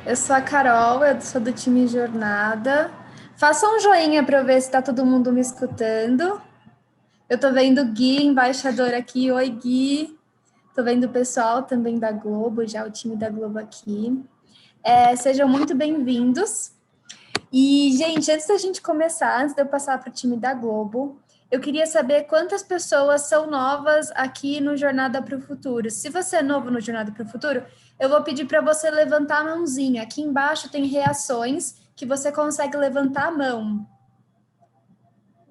Eu sou a Carol, eu sou do time Jornada. Faça um joinha para eu ver se está todo mundo me escutando. Eu estou vendo o Gui, embaixador aqui. Oi, Gui. Estou vendo o pessoal também da Globo, já o time da Globo aqui. Sejam muito bem-vindos. E, gente, antes da gente começar, antes de eu passar para o time da Globo, eu queria saber quantas pessoas são novas aqui no Jornada para o Futuro. Se você é novo no Jornada para o Futuro, eu vou pedir para você levantar a mãozinha. Aqui embaixo tem reações que você consegue levantar a mão.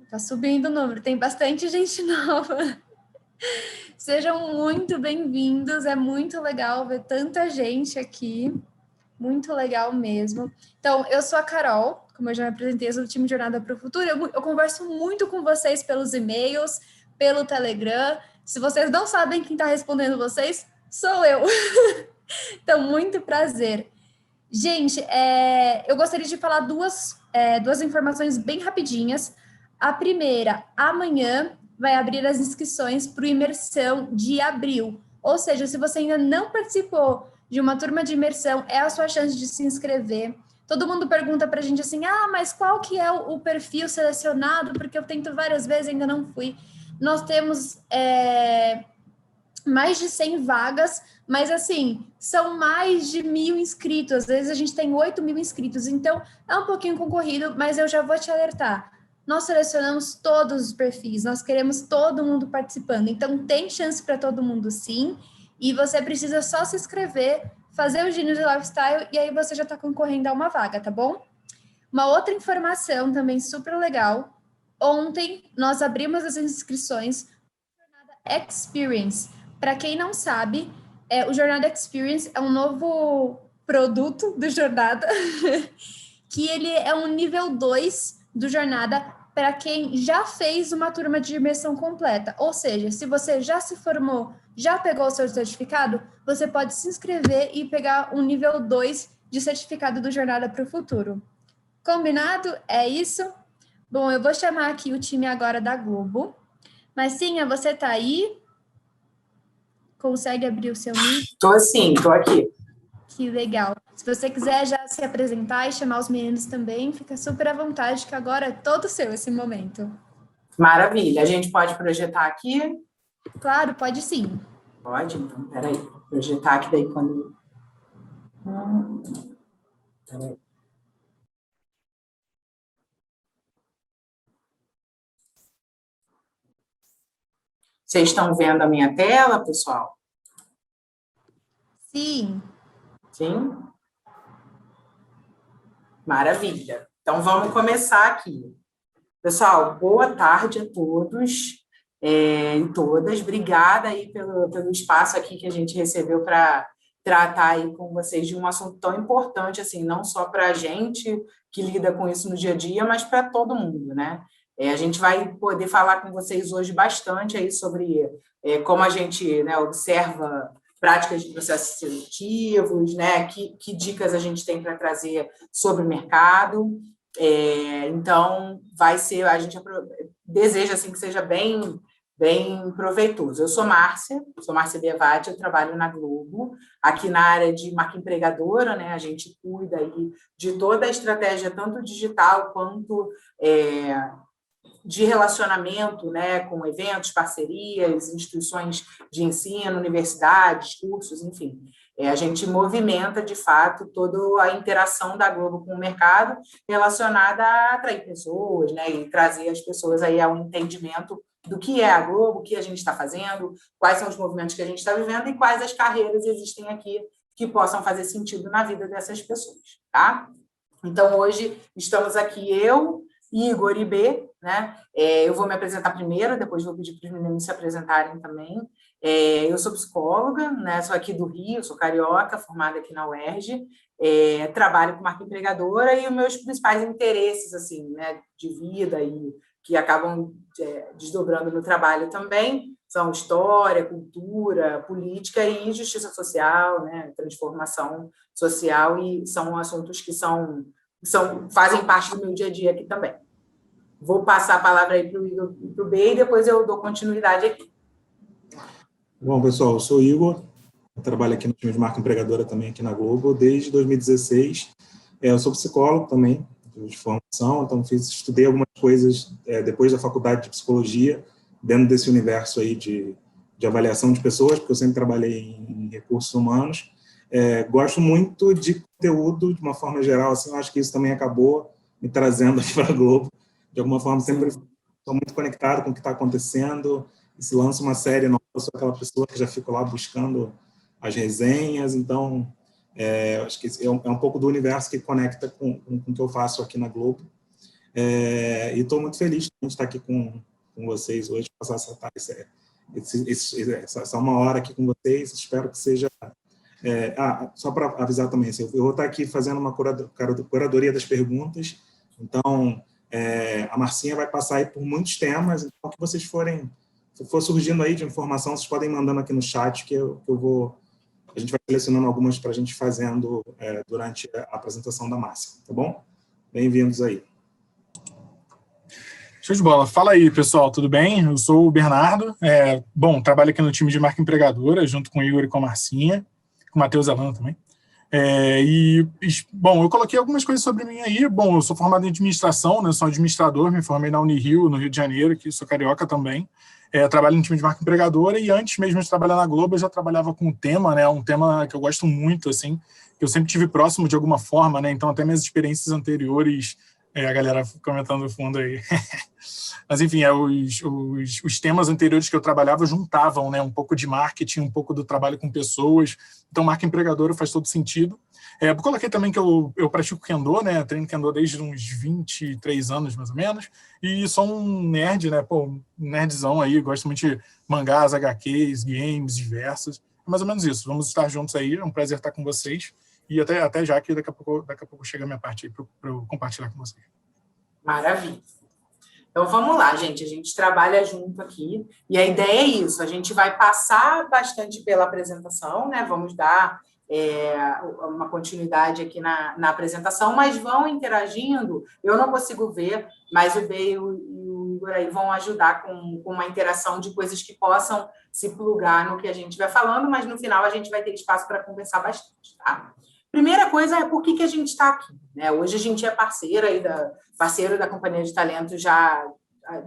Tá subindo o número, tem bastante gente nova. Sejam muito bem-vindos, é muito legal ver tanta gente aqui. Muito legal mesmo. Então, eu sou a Carol, como eu já me apresentei, eu sou do time Jornada para o Futuro. Eu converso muito com vocês pelos e-mails, pelo Telegram. Se vocês não sabem quem está respondendo vocês, sou eu. Então, muito prazer. Gente, eu gostaria de falar duas informações bem rapidinhas. A primeira, amanhã vai abrir as inscrições para o Imersão de abril. Ou seja, se você ainda não participou de uma turma de imersão, é a sua chance de se inscrever. Todo mundo pergunta para a gente assim, mas qual que é o perfil selecionado? Porque eu tento várias vezes e ainda não fui. Nós temos mais de 100 vagas, mas assim, são mais de 1.000 inscritos, às vezes a gente tem 8.000 inscritos, então é um pouquinho concorrido, mas eu já vou te alertar. Nós selecionamos todos os perfis, nós queremos todo mundo participando, então tem chance para todo mundo sim, e você precisa só se inscrever, fazer o Gênios de Lifestyle, e aí você já está concorrendo a uma vaga, tá bom? Uma outra informação também super legal, ontem nós abrimos as inscrições para Jornada Experience. Para quem não sabe, o Jornada Experience é um novo produto do Jornada, que ele é um nível 2 do Jornada para quem já fez uma turma de imersão completa. Ou seja, se você já se formou, já pegou o seu certificado, você pode se inscrever e pegar um nível 2 de certificado do Jornada para o Futuro. Combinado? É isso? Bom, eu vou chamar aqui o time agora da Globo. Marcinha, você tá aí? Consegue abrir o seu mic? Tô sim, tô aqui. Que legal. Se você quiser já se apresentar e chamar os meninos também, fica super à vontade, que agora é todo seu esse momento. Maravilha. A gente pode projetar aqui? Claro, pode sim. Pode? Então, peraí. Projetar aqui daí quando... Peraí. Vocês estão vendo a minha tela, pessoal? Sim. Sim? Maravilha. Então, vamos começar aqui. Pessoal, boa tarde a todos e todas. Obrigada aí pelo espaço aqui que a gente recebeu para tratar aí com vocês de um assunto tão importante, assim, não só para a gente que lida com isso no dia a dia, mas para todo mundo, né? A gente vai poder falar com vocês hoje bastante aí sobre como a gente, né, observa práticas de processos seletivos, né? Que dicas a gente tem para trazer sobre o mercado. Então, vai ser, a gente deseja assim, que seja bem proveitoso. Eu sou Márcia Biavati, eu trabalho na Globo, aqui na área de marca empregadora, né? A gente cuida aí de toda a estratégia, tanto digital quanto de relacionamento, né, com eventos, parcerias, instituições de ensino, universidades, cursos, enfim. A gente movimenta, de fato, toda a interação da Globo com o mercado relacionada a atrair pessoas, né, e trazer as pessoas aí a um entendimento do que é a Globo, o que a gente está fazendo, quais são os movimentos que a gente está vivendo e quais as carreiras existem aqui que possam fazer sentido na vida dessas pessoas, tá? Então, hoje, estamos aqui eu, Igor e B, né? Eu vou me apresentar primeiro, depois vou pedir para os meninos se apresentarem também. Eu sou psicóloga, né? Sou aqui do Rio, sou carioca, formada aqui na UERJ, trabalho com marca empregadora e os meus principais interesses, assim, né, de vida e que acabam desdobrando no trabalho também são história, cultura, política e justiça social, né? Transformação social, e são assuntos que fazem parte do meu dia a dia aqui também. Vou passar a palavra aí para o Igor e para o B, e depois eu dou continuidade aqui. Bom, pessoal, eu sou o Igor, trabalho aqui no time de marca empregadora também aqui na Globo desde 2016. Eu sou psicólogo também, de formação, então estudei algumas coisas depois da faculdade de psicologia, dentro desse universo aí de avaliação de pessoas, porque eu sempre trabalhei em recursos humanos. Gosto muito de conteúdo, de uma forma geral, assim, eu acho que isso também acabou me trazendo aqui para a Globo. De alguma forma, sempre estou muito conectado com o que está acontecendo, e se lança uma série nova, eu sou aquela pessoa que já fico lá buscando as resenhas, então acho que é um pouco do universo que conecta com o que eu faço aqui na Globo. E estou muito feliz de estar aqui com vocês hoje, passar essa uma hora aqui com vocês. Espero que seja... só para avisar também, assim, eu vou estar aqui fazendo uma curadoria das perguntas, então a Marcinha vai passar aí por muitos temas, então o que vocês for surgindo aí de informação, vocês podem ir mandando aqui no chat, que a gente vai selecionando algumas para a gente fazendo durante a apresentação da Márcia, tá bom? Bem-vindos aí. Show de bola. Fala aí, pessoal, tudo bem? Eu sou o Bernardo. Trabalho aqui no time de marca empregadora, junto com o Igor e com a Marcinha, com o Matheus Alano também. Eu coloquei algumas coisas sobre mim aí. Bom, eu sou formado em administração, né? Sou administrador, me formei na Unirio, no Rio de Janeiro, que sou carioca também. Trabalho no time de marca empregadora e antes mesmo de trabalhar na Globo, eu já trabalhava com o tema, né? Um tema que eu gosto muito, assim, que eu sempre tive próximo de alguma forma, né? Então, até minhas experiências anteriores, a galera comentando no fundo aí. Mas, enfim, os temas anteriores que eu trabalhava juntavam, né? Um pouco de marketing, um pouco do trabalho com pessoas. Então, marca empregadora faz todo sentido. Eu coloquei também que eu pratico Kendo, né? Treino Kendo desde uns 23 anos, mais ou menos. E sou um nerd, né? Um nerdzão aí. Gosto muito de mangás, HQs, games diversos. É mais ou menos isso. Vamos estar juntos aí. É um prazer estar com vocês. E até já que daqui a pouco chega a minha parte aí para eu compartilhar com vocês. Maravilha. Então, vamos lá, gente. A gente trabalha junto aqui. E a ideia é isso. A gente vai passar bastante pela apresentação, né? Vamos dar uma continuidade aqui na apresentação, mas vão interagindo. Eu não consigo ver, mas o Bey e o Igor aí vão ajudar com uma interação de coisas que possam se plugar no que a gente vai falando, mas no final a gente vai ter espaço para conversar bastante, tá? Primeira coisa é por que a gente está aqui, né? Hoje a gente é parceiro da Companhia de Talentos já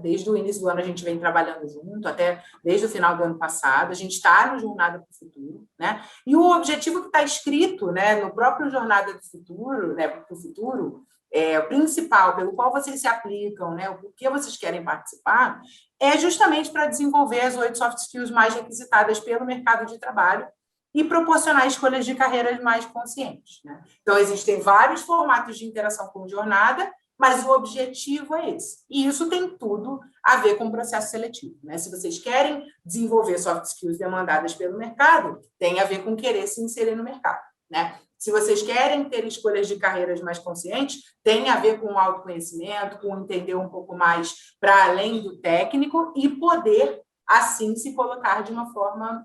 desde o início do ano. A gente vem trabalhando junto, até desde o final do ano passado. A gente está no Jornada para o Futuro, né? E o objetivo que está escrito, né, no próprio Jornada do Futuro, né, para o futuro, o principal, pelo qual vocês se aplicam, né, o porquê vocês querem participar, é justamente para desenvolver as 8 soft skills mais requisitadas pelo mercado de trabalho e proporcionar escolhas de carreiras mais conscientes, né? Então, existem vários formatos de interação com jornada, mas o objetivo é esse. E isso tem tudo a ver com o processo seletivo, né? Se vocês querem desenvolver soft skills demandadas pelo mercado, tem a ver com querer se inserir no mercado, né? Se vocês querem ter escolhas de carreiras mais conscientes, tem a ver com o autoconhecimento, com entender um pouco mais para além do técnico e poder, assim, se colocar de uma forma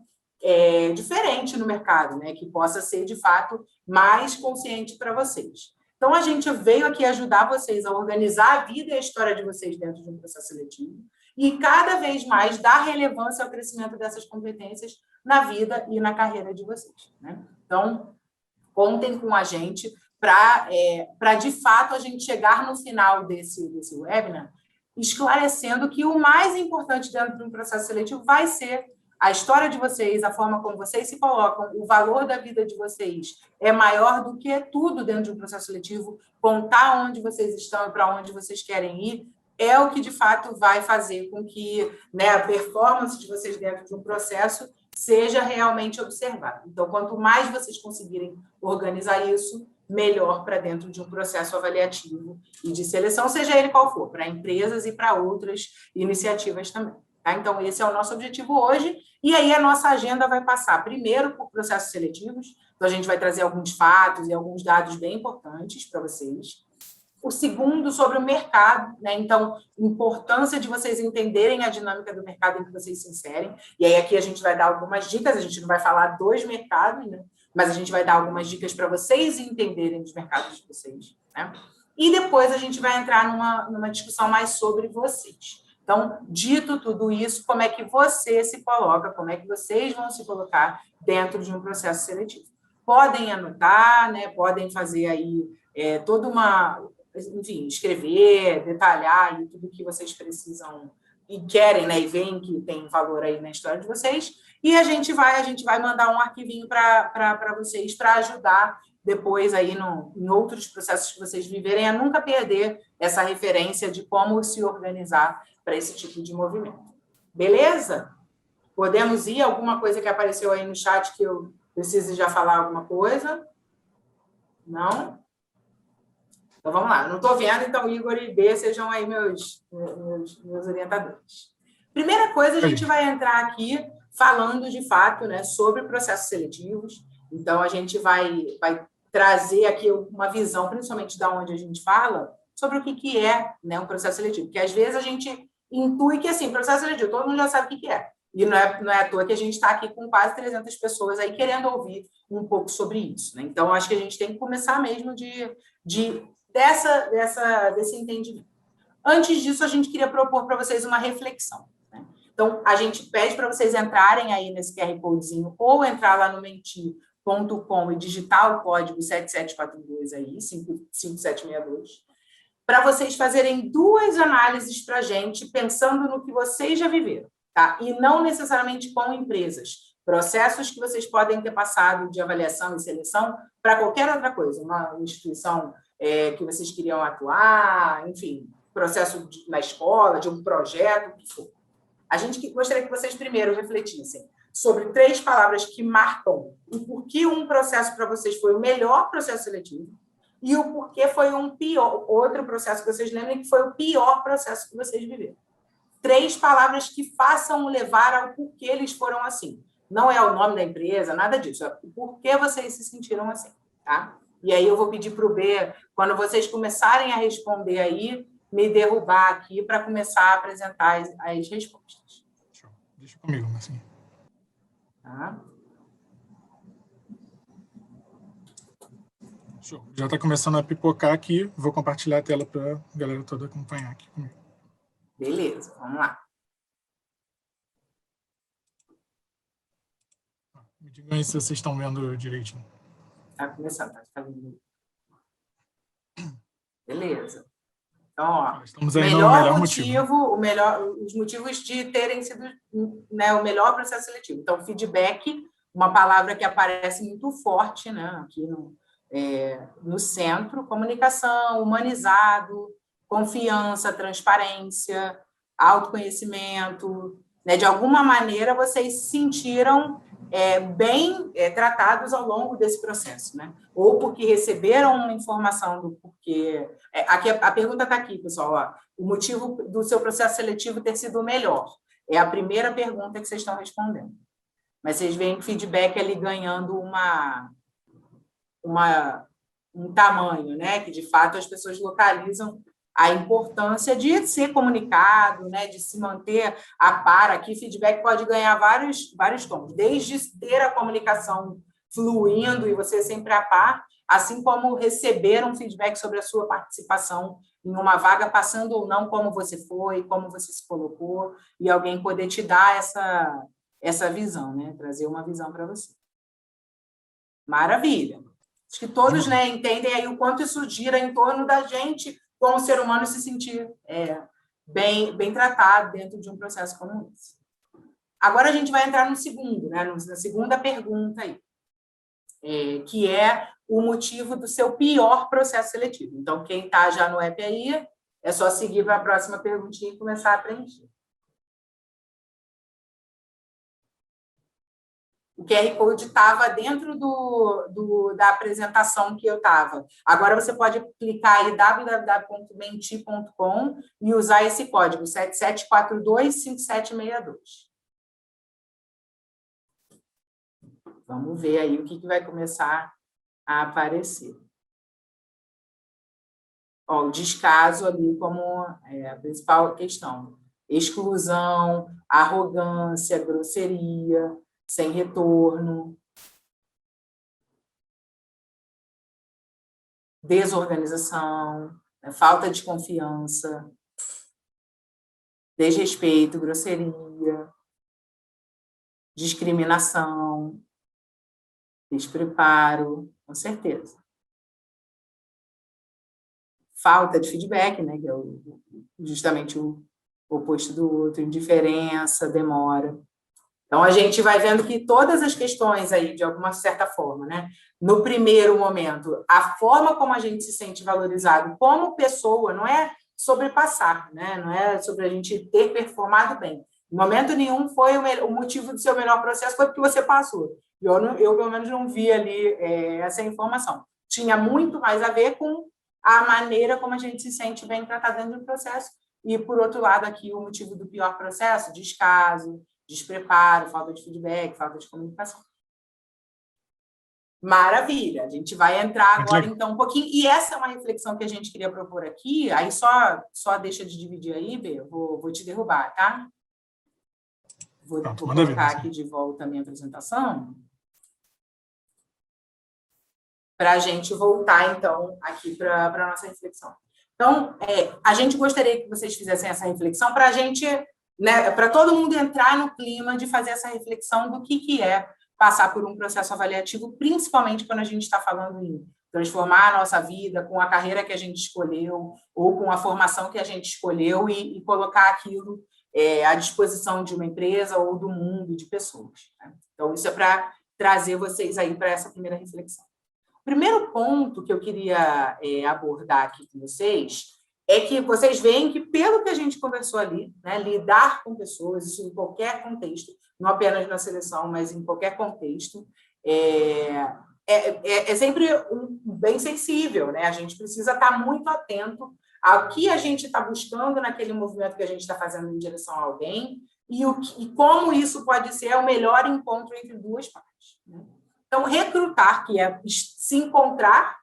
diferente no mercado, né? Que possa ser, de fato, mais consciente para vocês. Então, a gente veio aqui ajudar vocês a organizar a vida e a história de vocês dentro de um processo seletivo e, cada vez mais, dar relevância ao crescimento dessas competências na vida e na carreira de vocês, né? Então, contem com a gente para, de fato, a gente chegar no final desse webinar esclarecendo que o mais importante dentro de um processo seletivo vai ser a história de vocês, a forma como vocês se colocam, o valor da vida de vocês é maior do que tudo dentro de um processo seletivo. Contar onde vocês estão e para onde vocês querem ir é o que, de fato, vai fazer com que, né, a performance de vocês dentro de um processo seja realmente observada. Então, quanto mais vocês conseguirem organizar isso, melhor para dentro de um processo avaliativo e de seleção, seja ele qual for, para empresas e para outras iniciativas também. Tá? Então, esse é o nosso objetivo hoje, e aí a nossa agenda vai passar primeiro por processos seletivos, então a gente vai trazer alguns fatos e alguns dados bem importantes para vocês. O segundo, sobre o mercado, né? Então, importância de vocês entenderem a dinâmica do mercado em que vocês se inserem, e aí aqui a gente vai dar algumas dicas, a gente não vai falar dos mercados, né? Mas a gente vai dar algumas dicas para vocês entenderem os mercados de vocês, né? E depois a gente vai entrar numa discussão mais sobre vocês. Então, dito tudo isso, como é que você se coloca, como é que vocês vão se colocar dentro de um processo seletivo? Podem anotar, né? Podem fazer aí toda uma... Enfim, escrever, detalhar aí tudo que vocês precisam e querem, né? E veem que tem valor aí na história de vocês. E a gente vai mandar um arquivinho para vocês, para ajudar depois aí em outros processos que vocês viverem, a nunca perder essa referência de como se organizar para esse tipo de movimento. Beleza? Podemos ir? Alguma coisa que apareceu aí no chat que eu precise já falar alguma coisa? Não? Então, vamos lá. Não estou vendo, então Igor e B sejam aí meus orientadores. Primeira coisa, a gente vai entrar aqui falando, de fato, né, sobre processos seletivos. Então, a gente vai trazer aqui uma visão, principalmente da onde a gente fala, sobre o que é, né, um processo seletivo. Porque, às vezes, a gente intui que, assim, processo seletivo, todo mundo já sabe o que é. E não é à toa que a gente está aqui com quase 300 pessoas aí querendo ouvir um pouco sobre isso, né? Então, acho que a gente tem que começar mesmo desse entendimento. Antes disso, a gente queria propor para vocês uma reflexão, né? Então, a gente pede para vocês entrarem aí nesse QR Codezinho ou entrar lá no menti.com e digitar o código 7742 aí, 5762, para vocês fazerem 2 análises para a gente, pensando no que vocês já viveram, tá? E não necessariamente com empresas. Processos que vocês podem ter passado de avaliação e seleção para qualquer outra coisa, uma instituição que vocês queriam atuar, enfim, processo na escola, de um projeto, o que for. A gente gostaria que vocês primeiro refletissem sobre 3 palavras que marcam o porquê um processo para vocês foi o melhor processo seletivo e o porquê foi outro processo que vocês lembrem que foi o pior processo que vocês viveram. 3 palavras que façam levar ao porquê eles foram assim. Não é o nome da empresa, nada disso. É o porquê vocês se sentiram assim, tá? E aí eu vou pedir para o B, quando vocês começarem a responder aí, me derrubar aqui para começar a apresentar as respostas. Deixa comigo, assim. Tá? Show. Já está começando a pipocar aqui. Vou compartilhar a tela para a galera toda acompanhar aqui comigo. Beleza, vamos lá. Me digam aí se vocês estão vendo direitinho. Está começando, está ficando. Beleza. Então, ó, estamos aí no melhor motivo, os motivos de terem sido, né, o melhor processo seletivo. Então, feedback, uma palavra que aparece muito forte, né, aqui no centro, comunicação, humanizado, confiança, transparência, autoconhecimento, né, de alguma maneira vocês se sentiram bem tratados ao longo desse processo, né? Ou porque receberam uma informação do porquê. Aqui, a pergunta está aqui, pessoal. Ó, o motivo do seu processo seletivo ter sido o melhor. É a primeira pergunta que vocês estão respondendo. Mas vocês veem que o feedback ali ganhando um tamanho, né? Que, de fato, as pessoas localizam a importância de ser comunicado, né, de se manter a par. Aqui, feedback pode ganhar vários tons, desde ter a comunicação fluindo e você sempre a par, assim como receber um feedback sobre a sua participação em uma vaga, passando ou não, como você foi, como você se colocou, e alguém poder te dar essa visão, né, trazer uma visão para você. Maravilha. Acho que todos, né, entendem aí o quanto isso gira em torno da gente, como ser humano, se sentir bem tratado dentro de um processo como esse. Agora a gente vai entrar no segundo, né, na segunda pergunta aí, que é o motivo do seu pior processo seletivo. Então, quem está já no app aí, é só seguir para a próxima perguntinha e começar a preencher. O QR Code estava dentro da apresentação que eu estava. Agora você pode clicar em www.menti.com e usar esse código 77425762. Vamos ver aí o que vai começar a aparecer. Ó, o descaso ali como a principal questão. Exclusão, arrogância, grosseria, sem retorno, desorganização, falta de confiança. desrespeito, grosseria, discriminação, despreparo, com certeza. Falta de feedback, né, que é justamente o oposto do outro, indiferença, demora. Então, a gente vai vendo que todas as questões aí, de alguma certa forma, né, no primeiro momento, a forma como a gente se sente valorizado como pessoa não é sobre passar, né, não é sobre a gente ter performado bem. Em momento nenhum foi o motivo do seu melhor processo, foi porque você passou. Eu pelo menos, não vi ali essa informação. Tinha muito mais a ver com a maneira como a gente se sente bem tratado dentro do processo. E, por outro lado, aqui, o motivo do pior processo, descaso, despreparo, falta de feedback, falta de comunicação. Maravilha, a gente vai entrar agora, então, um pouquinho, e essa é uma reflexão que a gente queria propor aqui, aí só deixa de dividir aí, Bê, eu vou te derrubar, tá? Vou colocar aqui de volta a minha apresentação, para a gente voltar, então, aqui para a nossa reflexão. Então, a gente gostaria que vocês fizessem essa reflexão para a gente, né, para todo mundo entrar no clima de fazer essa reflexão do que é passar por um processo avaliativo, principalmente quando a gente está falando em transformar a nossa vida com a carreira que a gente escolheu ou com a formação que a gente escolheu e colocar aquilo à disposição de uma empresa ou do mundo de pessoas. Né? Então, isso é para trazer vocês aí para essa primeira reflexão. O primeiro ponto que eu queria abordar aqui com vocês é que vocês veem que, pelo que a gente conversou ali, né, lidar com pessoas, isso em qualquer contexto, não apenas na seleção, mas em qualquer contexto, é sempre bem sensível, né? A gente precisa estar muito atento ao que a gente está buscando naquele movimento que a gente está fazendo em direção a alguém e como isso pode ser o melhor encontro entre duas partes, né? Então, recrutar, que é se encontrar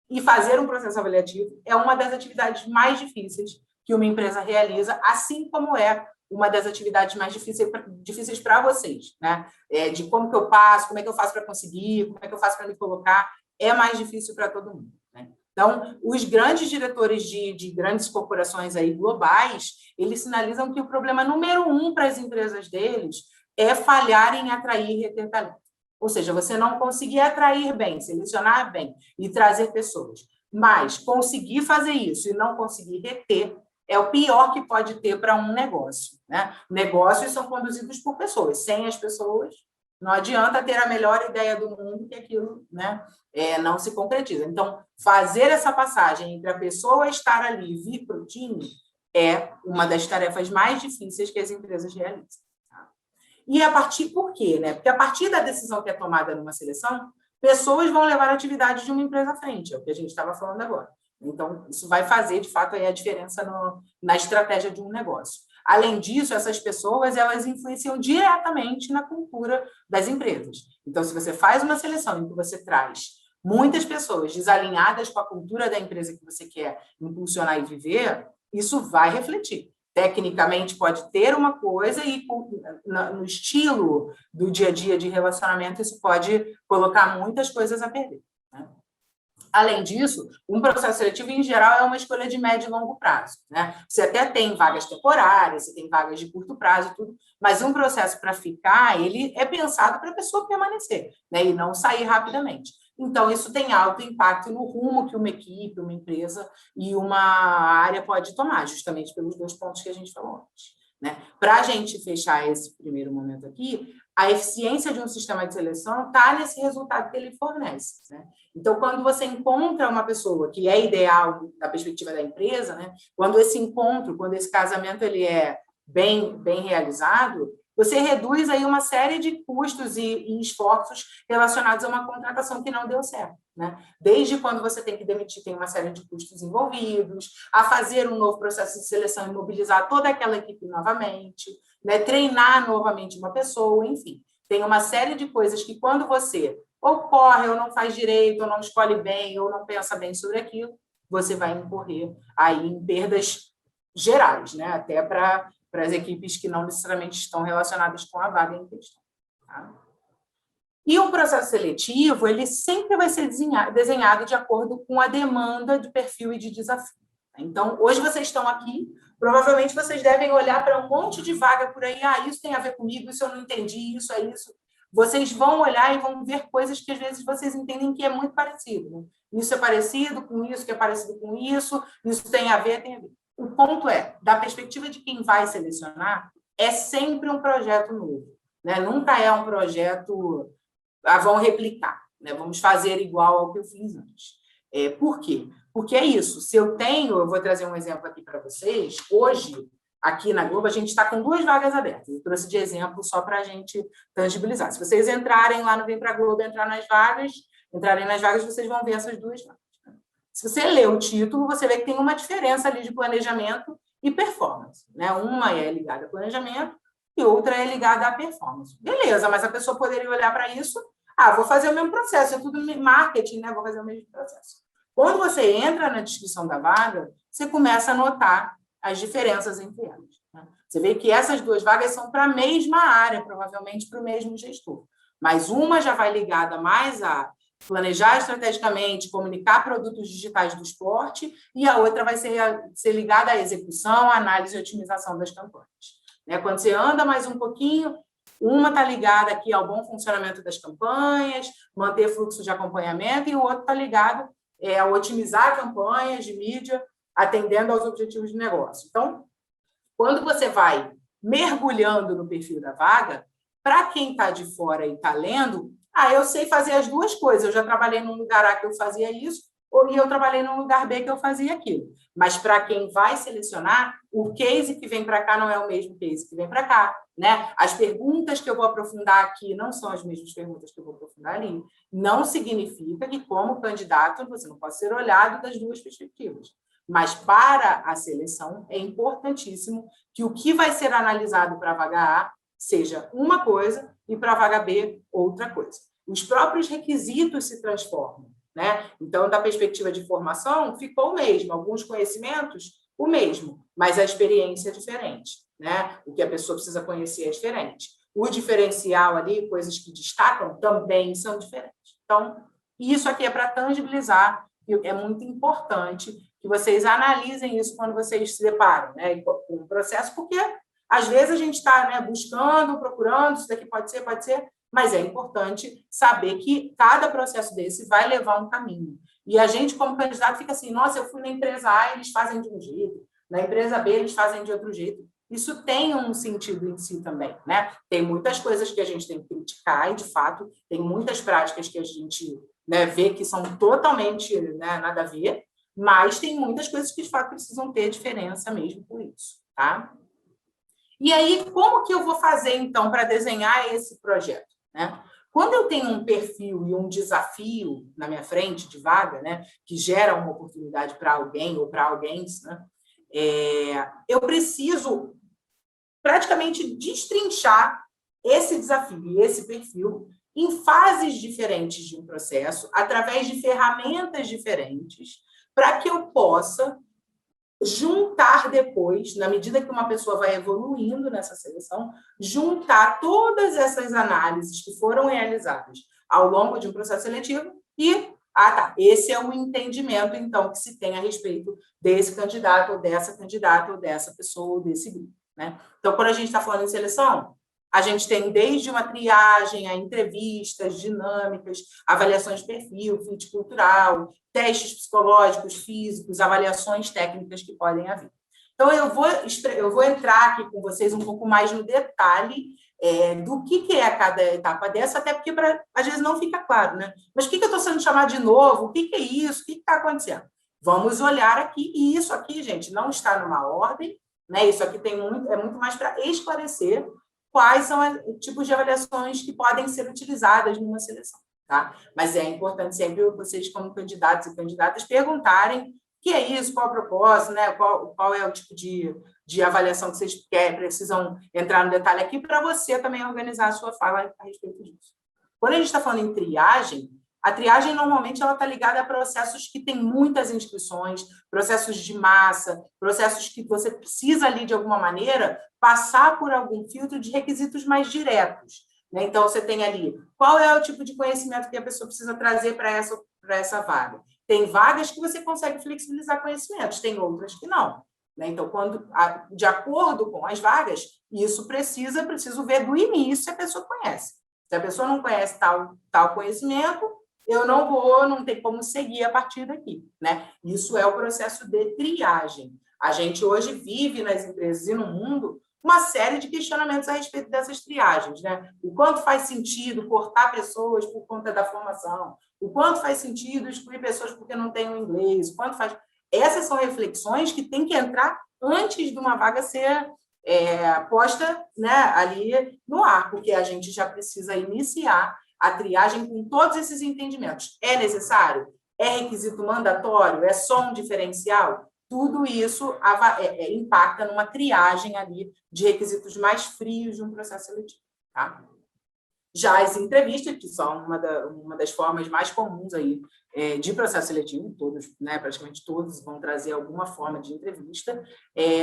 e fazer um processo avaliativo, é uma das atividades mais difíceis que uma empresa realiza, assim como é uma das atividades mais difíceis para vocês, né? De como que eu passo, como é que eu faço para conseguir, como é que eu faço para me colocar, é mais difícil para todo mundo, né? Então, os grandes diretores de grandes corporações aí globais, eles sinalizam que o problema número 1 para as empresas deles é falhar em atrair e reter talento. Ou seja, você não conseguir atrair bem, selecionar bem e trazer pessoas, mas conseguir fazer isso e não conseguir reter é o pior que pode ter para um negócio, né? Negócios são conduzidos por pessoas. Sem as pessoas, não adianta ter a melhor ideia do mundo que aquilo, né, não se concretiza. Então, fazer essa passagem entre a pessoa estar ali e vir para o time é uma das tarefas mais difíceis que as empresas realizam. E a partir por quê? Né? Porque a partir da decisão que é tomada numa seleção, pessoas vão levar a atividade de uma empresa à frente, é o que a gente estava falando agora. Então, isso vai fazer, de fato, aí a diferença na estratégia de um negócio. Além disso, essas pessoas, elas influenciam diretamente na cultura das empresas. Então, se você faz uma seleção em que você traz muitas pessoas desalinhadas com a cultura da empresa que você quer impulsionar e viver, isso vai refletir. Tecnicamente pode ter uma coisa e no estilo do dia a dia de relacionamento isso pode colocar muitas coisas a perder, né? Além disso, um processo seletivo, em geral, é uma escolha de médio e longo prazo, né? Você até tem vagas temporárias, você tem vagas de curto prazo e tudo, mas um processo para ficar, ele é pensado para a pessoa permanecer, né? E não sair rapidamente. Então, isso tem alto impacto no rumo que uma equipe, uma empresa e uma área pode tomar, justamente pelos 2 pontos que a gente falou antes, né? Para a gente fechar esse primeiro momento aqui, a eficiência de um sistema de seleção está nesse resultado que ele fornece, né? Então, quando você encontra uma pessoa que é ideal da perspectiva da empresa, né? Quando esse encontro, quando esse casamento ele é bem realizado, você reduz aí uma série de custos e esforços relacionados a uma contratação que não deu certo, né? Desde quando você tem que demitir, tem uma série de custos envolvidos, a fazer um novo processo de seleção e mobilizar toda aquela equipe novamente, né? Treinar novamente uma pessoa, enfim. Tem uma série de coisas que quando você ou corre, ou não faz direito, ou não escolhe bem, ou não pensa bem sobre aquilo, você vai incorrer aí em perdas gerais, né? Até para as equipes que não necessariamente estão relacionadas com a vaga em questão. Tá? E o processo seletivo, ele sempre vai ser desenhado de acordo com a demanda de perfil e de desafio. Então, hoje vocês estão aqui, provavelmente vocês devem olhar para um monte de vaga por aí, isso tem a ver comigo, isso eu não entendi, isso é isso. Vocês vão olhar e vão ver coisas que às vezes vocês entendem que é muito parecido. Né? Isso é parecido com isso, que é parecido com isso tem a ver, tem a ver. O ponto é, da perspectiva de quem vai selecionar, é sempre um projeto novo. Né? Nunca é um projeto, vão replicar, né? Vamos fazer igual ao que eu fiz antes. Por quê? Porque é isso. Se eu vou trazer um exemplo aqui para vocês. Hoje, aqui na Globo, a gente está com 2 vagas abertas. Eu trouxe de exemplo só para a gente tangibilizar. Se vocês entrarem lá no Vem Pra Globo, entrarem nas vagas, vocês vão ver essas 2 vagas. Se você lê o título, você vê que tem uma diferença ali de planejamento e performance. Né? Uma é ligada a planejamento e outra é ligada à performance. Beleza, mas a pessoa poderia olhar para isso, vou fazer o mesmo processo, é tudo marketing, né? Vou fazer o mesmo processo. Quando você entra na descrição da vaga, você começa a notar as diferenças entre elas. Né? Você vê que essas 2 vagas são para a mesma área, provavelmente para o mesmo gestor. Mas uma já vai ligada mais a planejar estrategicamente, comunicar produtos digitais do esporte, e a outra vai ser ligada à execução, análise e otimização das campanhas. Né? Quando você anda mais um pouquinho, uma está ligada aqui ao bom funcionamento das campanhas, manter fluxo de acompanhamento, e o outro está ligado a otimizar campanhas de mídia, atendendo aos objetivos de negócio. Então, quando você vai mergulhando no perfil da vaga, para quem está de fora e está lendo, eu sei fazer as 2 coisas. Eu já trabalhei num lugar A que eu fazia isso, e eu trabalhei num lugar B que eu fazia aquilo. Mas para quem vai selecionar, o case que vem para cá não é o mesmo case que vem para cá. Né? As perguntas que eu vou aprofundar aqui não são as mesmas perguntas que eu vou aprofundar ali. Não significa que, como candidato, você não pode ser olhado das 2 perspectivas. Mas, para a seleção, é importantíssimo que o que vai ser analisado para a vaga A seja uma coisa e para a vaga B outra coisa. Os próprios requisitos se transformam. Né? Então, da perspectiva de formação, ficou o mesmo. Alguns conhecimentos, o mesmo, mas a experiência é diferente. Né? O que a pessoa precisa conhecer é diferente. O diferencial ali, coisas que destacam, também são diferentes. Então, isso aqui é para tangibilizar, e é muito importante que vocês analisem isso quando vocês se deparam, né, com o processo, porque às vezes a gente está, né, buscando, procurando, isso daqui pode ser, mas é importante saber que cada processo desse vai levar um caminho. E a gente, como candidato, fica assim, nossa, eu fui na empresa A, eles fazem de um jeito, na empresa B, eles fazem de outro jeito. Isso tem um sentido em si também, né? Tem muitas coisas que a gente tem que criticar e, de fato, tem muitas práticas que a gente, né, vê que são totalmente, né, nada a ver, mas tem muitas coisas que, de fato, precisam ter diferença mesmo por isso, tá? E aí, como que eu vou fazer, então, para desenhar esse projeto? Né? Quando eu tenho um perfil e um desafio na minha frente de vaga, né, que gera uma oportunidade para alguém ou para alguém, né, eu preciso praticamente destrinchar esse desafio e esse perfil em fases diferentes de um processo, através de ferramentas diferentes, para que eu possa juntar depois, na medida que uma pessoa vai evoluindo nessa seleção, juntar todas essas análises que foram realizadas ao longo de um processo seletivo e, esse é o entendimento, então, que se tem a respeito desse candidato, ou dessa candidata, ou dessa pessoa, ou desse grupo. Né? Então, quando a gente está falando em seleção, a gente tem desde uma triagem, a entrevistas, dinâmicas, avaliações de perfil, fit cultural, testes psicológicos, físicos, avaliações técnicas que podem haver. Então, eu vou entrar aqui com vocês um pouco mais no detalhe do que é cada etapa dessa, até porque às vezes não fica claro, né? Mas o que eu estou sendo chamado de novo? O que é isso? O que está acontecendo? Vamos olhar aqui, e isso aqui, gente, não está numa ordem, né? Isso aqui é muito mais para esclarecer quais são os tipos de avaliações que podem ser utilizadas numa seleção, tá? Mas é importante sempre vocês, como candidatos e candidatas, perguntarem o que é isso, qual a proposta, né? Qual é o tipo de avaliação que vocês precisam entrar no detalhe aqui, para você também organizar a sua fala a respeito disso. Quando a gente está falando em triagem, a triagem, normalmente, ela está ligada a processos que têm muitas inscrições, processos de massa, processos que você precisa, ali, de alguma maneira, passar por algum filtro de requisitos mais diretos. Né? Então, você tem ali, qual é o tipo de conhecimento que a pessoa precisa trazer para essa vaga? Tem vagas que você consegue flexibilizar conhecimentos, tem outras que não. Né? Então, de acordo com as vagas, isso preciso ver do início se a pessoa conhece. Se a pessoa não conhece tal conhecimento, eu não tem como seguir a partir daqui. Né? Isso é o processo de triagem. A gente hoje vive nas empresas e no mundo uma série de questionamentos a respeito dessas triagens, né? O quanto faz sentido cortar pessoas por conta da formação, o quanto faz sentido excluir pessoas porque não têm o inglês, o quanto faz... Essas são reflexões que têm que entrar antes de uma vaga ser posta, né, ali no ar, porque a gente já precisa iniciar a triagem com todos esses entendimentos. É necessário? É requisito mandatório? É só um diferencial? Tudo isso impacta numa triagem ali de requisitos mais frios de um processo seletivo. Tá? Já as entrevistas, que são uma das formas mais comuns aí, de processo seletivo, todos, né, praticamente todos vão trazer alguma forma de entrevista,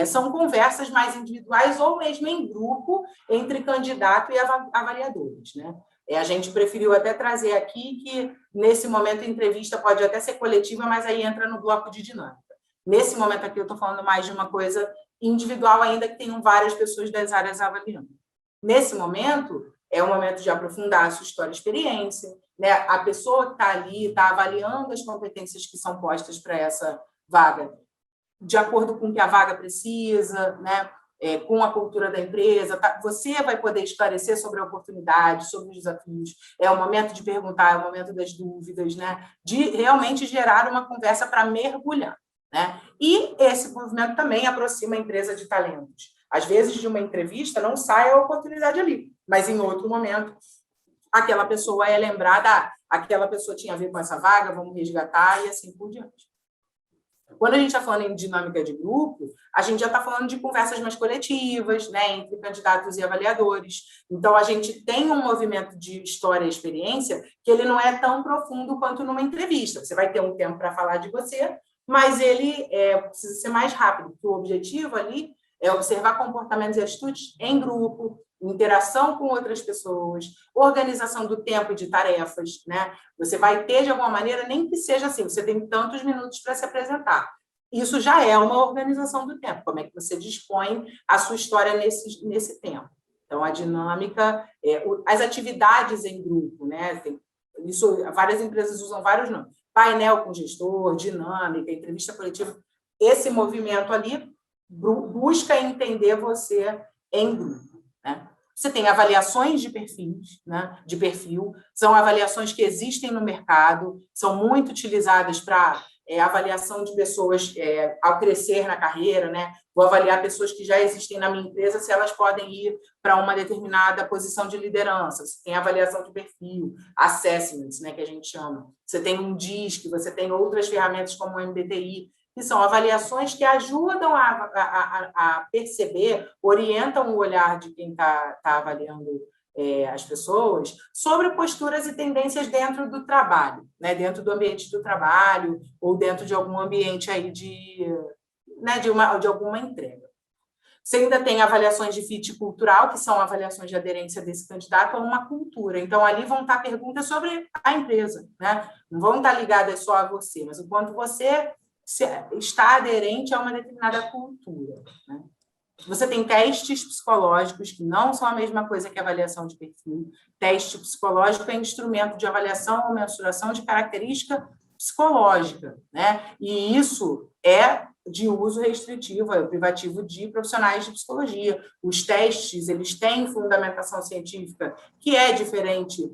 são conversas mais individuais ou mesmo em grupo entre candidato e avaliadores. Né? A gente preferiu até trazer aqui que, nesse momento, a entrevista pode até ser coletiva, mas aí entra no bloco de dinâmica. Nesse momento aqui, eu estou falando mais de uma coisa individual, ainda que tenham várias pessoas das áreas avaliando. Nesse momento, é o momento de aprofundar a sua história e experiência, né? A pessoa que está ali está avaliando as competências que são postas para essa vaga, de acordo com o que a vaga precisa, né? Com a cultura da empresa. Tá? Você vai poder esclarecer sobre a oportunidade, sobre os desafios. É o momento de perguntar, é o momento das dúvidas, né? De realmente gerar uma conversa para mergulhar. Né? E esse movimento também aproxima a empresa de talentos. Às vezes, de uma entrevista, não sai a oportunidade ali, mas em outro momento, aquela pessoa é lembrada, aquela pessoa tinha a ver com essa vaga, vamos resgatar, e assim por diante. Quando a gente está falando em dinâmica de grupo, a gente já está falando de conversas mais coletivas, né, entre candidatos e avaliadores. Então, a gente tem um movimento de história e experiência que ele não é tão profundo quanto numa entrevista. Você vai ter um tempo para falar de você, mas ele precisa ser mais rápido, porque o objetivo ali é observar comportamentos e atitudes em grupo, interação com outras pessoas, organização do tempo e de tarefas, né? Você vai ter, de alguma maneira, nem que seja assim, você tem tantos minutos para se apresentar. Isso já é uma organização do tempo, como é que você dispõe a sua história nesse tempo. Então, a dinâmica, as atividades em grupo, né? Isso, várias empresas usam vários nomes. Painel com gestor, dinâmica, entrevista coletiva. Esse movimento ali busca entender você em grupo. Né? Você tem avaliações de perfis, né? De perfil, são avaliações que existem no mercado, são muito utilizadas para avaliação de pessoas ao crescer na carreira, né? Vou avaliar pessoas que já existem na minha empresa, se elas podem ir para uma determinada posição de liderança. Você tem avaliação de perfil, assessments, né, que a gente chama. Você tem um DISC, você tem outras ferramentas como o MBTI, que são avaliações que ajudam a perceber, orientam o olhar de quem está avaliando as pessoas sobre posturas e tendências dentro do trabalho, né? Dentro do ambiente do trabalho ou dentro de algum ambiente aí de alguma entrega. Você ainda tem avaliações de fit cultural, que são avaliações de aderência desse candidato a uma cultura. Então, ali vão estar perguntas sobre a empresa, né? Não vão estar ligadas só a você, mas o quanto você está aderente a uma determinada cultura. Né? Você tem testes psicológicos, que não são a mesma coisa que avaliação de perfil. Teste psicológico é instrumento de avaliação ou mensuração de característica psicológica, né? E isso é de uso restritivo, é privativo de profissionais de psicologia. Os testes, eles têm fundamentação científica, que é diferente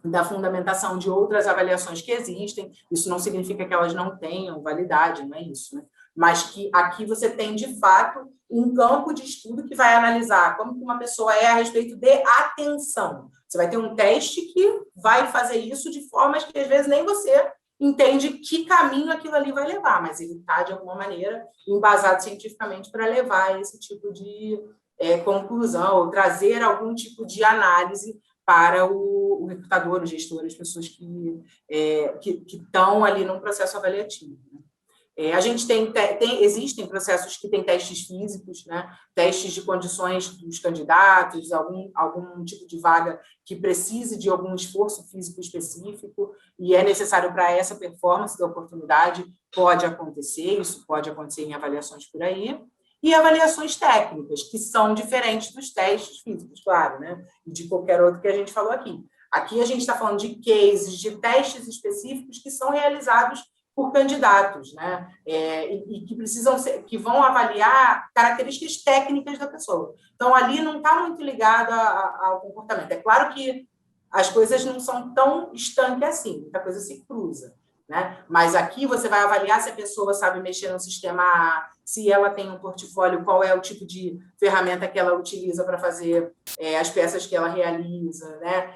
da fundamentação de outras avaliações que existem. Isso não significa que elas não tenham validade, não é isso, né? Mas que aqui você tem, de fato, um campo de estudo que vai analisar como que uma pessoa é a respeito de atenção. Você vai ter um teste que vai fazer isso de formas que, às vezes, nem você entende que caminho aquilo ali vai levar, mas ele está, de alguma maneira, embasado cientificamente para levar esse tipo de conclusão, ou trazer algum tipo de análise para o recrutador, o gestor, as pessoas que estão ali num processo avaliativo. Né? A gente existem processos que têm testes físicos, né? Testes de condições dos candidatos, algum tipo de vaga que precise de algum esforço físico específico e é necessário para essa performance da oportunidade, pode acontecer, isso pode acontecer em avaliações por aí, e avaliações técnicas, que são diferentes dos testes físicos, claro, né? E de qualquer outro que a gente falou aqui. Aqui a gente está falando de cases, de testes específicos que são realizados por candidatos, né? E que vão avaliar características técnicas da pessoa. Então, ali não está muito ligado ao comportamento. É claro que as coisas não são tão estanques assim, muita coisa se cruza, né? Mas aqui você vai avaliar se a pessoa sabe mexer no sistema A, se ela tem um portfólio, qual é o tipo de ferramenta que ela utiliza para fazer as peças que ela realiza, né?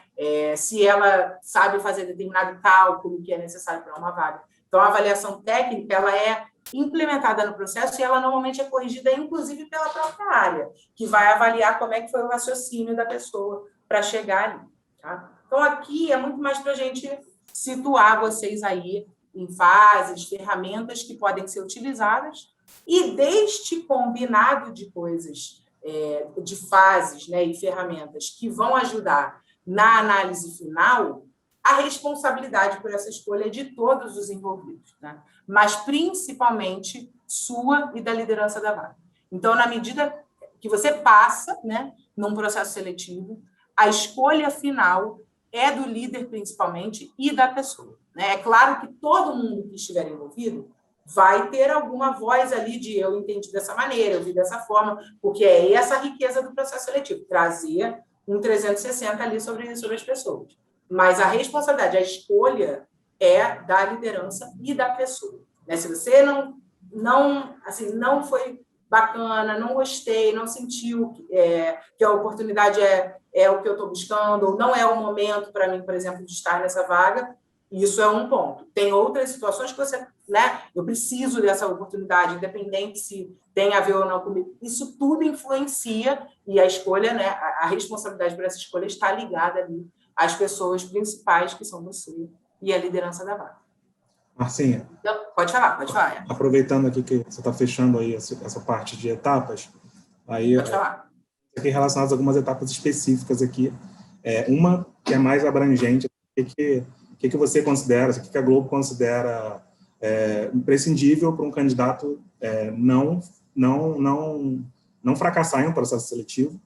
Se ela sabe fazer determinado cálculo que é necessário para uma vaga. Então, a avaliação técnica ela é implementada no processo e ela normalmente é corrigida, inclusive, pela própria área, que vai avaliar como é que foi o raciocínio da pessoa para chegar ali. Tá? Então, aqui é muito mais para a gente situar vocês aí em fases, ferramentas que podem ser utilizadas e deste combinado de coisas, de fases, né, e ferramentas que vão ajudar na análise final, a responsabilidade por essa escolha é de todos os envolvidos, né? Mas principalmente sua e da liderança da vaga. Então, na medida que você passa, né, num processo seletivo, a escolha final é do líder, principalmente, e da pessoa, né? É claro que todo mundo que estiver envolvido vai ter alguma voz ali de eu entendi dessa maneira, eu vi dessa forma, porque é essa a riqueza do processo seletivo, trazer um 360 ali sobre as pessoas. Mas a responsabilidade, a escolha é da liderança e da pessoa. Né? Se você não foi bacana, não gostei, não sentiu que a oportunidade é o que eu estou buscando, ou não é o momento para mim, por exemplo, de estar nessa vaga, isso é um ponto. Tem outras situações que você, né, eu preciso dessa oportunidade, independente se tem a ver ou não comigo. Isso tudo influencia e a escolha, né, a responsabilidade por essa escolha está ligada ali às pessoas principais, que são você e a liderança da vaga. Marcinha, Então, pode falar. Aproveitando aqui que você está fechando aí essa parte de etapas, aí pode falar. Aqui relacionadas a algumas etapas específicas aqui. Uma que é mais abrangente, o que você considera, o que a Globo considera imprescindível para um candidato não fracassar em um processo seletivo.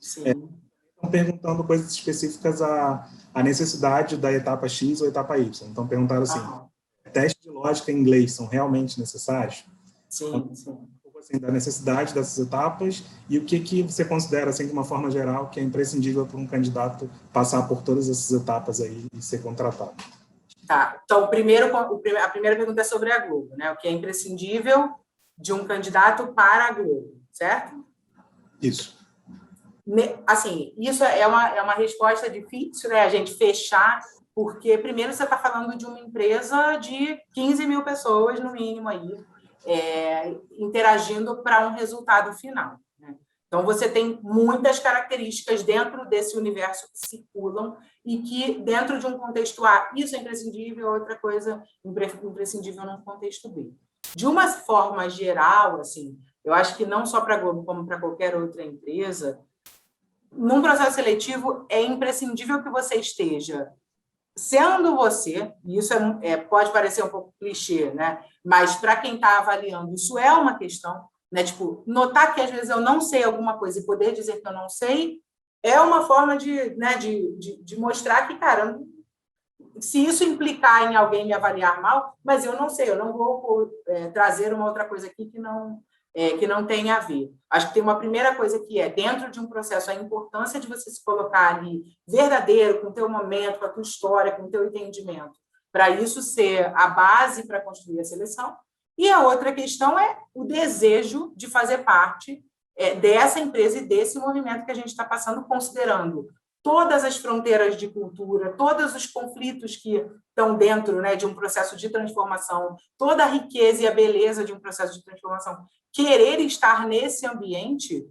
Sim. Estão perguntando coisas específicas à necessidade da etapa X ou etapa Y. Então, perguntaram assim, testes de lógica em inglês são realmente necessários? Sim. Assim, da necessidade dessas etapas e o que você considera, assim, de uma forma geral, que é imprescindível para um candidato passar por todas essas etapas aí e ser contratado. Tá. Então, a primeira pergunta é sobre a Globo, né? O que é imprescindível de um candidato para a Globo, certo? Isso. Assim, isso é uma resposta difícil, né? A gente fechar, porque primeiro você está falando de uma empresa de 15 mil pessoas, no mínimo, aí, interagindo para um resultado final, né? Então, você tem muitas características dentro desse universo que circulam e que, dentro de um contexto A, isso é imprescindível, outra coisa imprescindível num contexto B. De uma forma geral, assim, eu acho que não só para a Globo, como para qualquer outra empresa, num processo seletivo é imprescindível que você esteja sendo você, e isso pode parecer um pouco clichê, né? Mas para quem está avaliando, isso é uma questão, né? Tipo, notar que às vezes eu não sei alguma coisa e poder dizer que eu não sei é uma forma de mostrar que, cara, se isso implicar em alguém me avaliar mal, mas eu não sei, eu não vou trazer uma outra coisa aqui que não tem a ver. Acho que tem uma primeira coisa que dentro de um processo, a importância de você se colocar ali verdadeiro, com o teu momento, com a tua história, com o teu entendimento, para isso ser a base para construir a seleção. E a outra questão é o desejo de fazer parte dessa empresa e desse movimento que a gente está passando, considerando todas as fronteiras de cultura, todos os conflitos que estão dentro, né, de um processo de transformação, toda a riqueza e a beleza de um processo de transformação. Querer estar nesse ambiente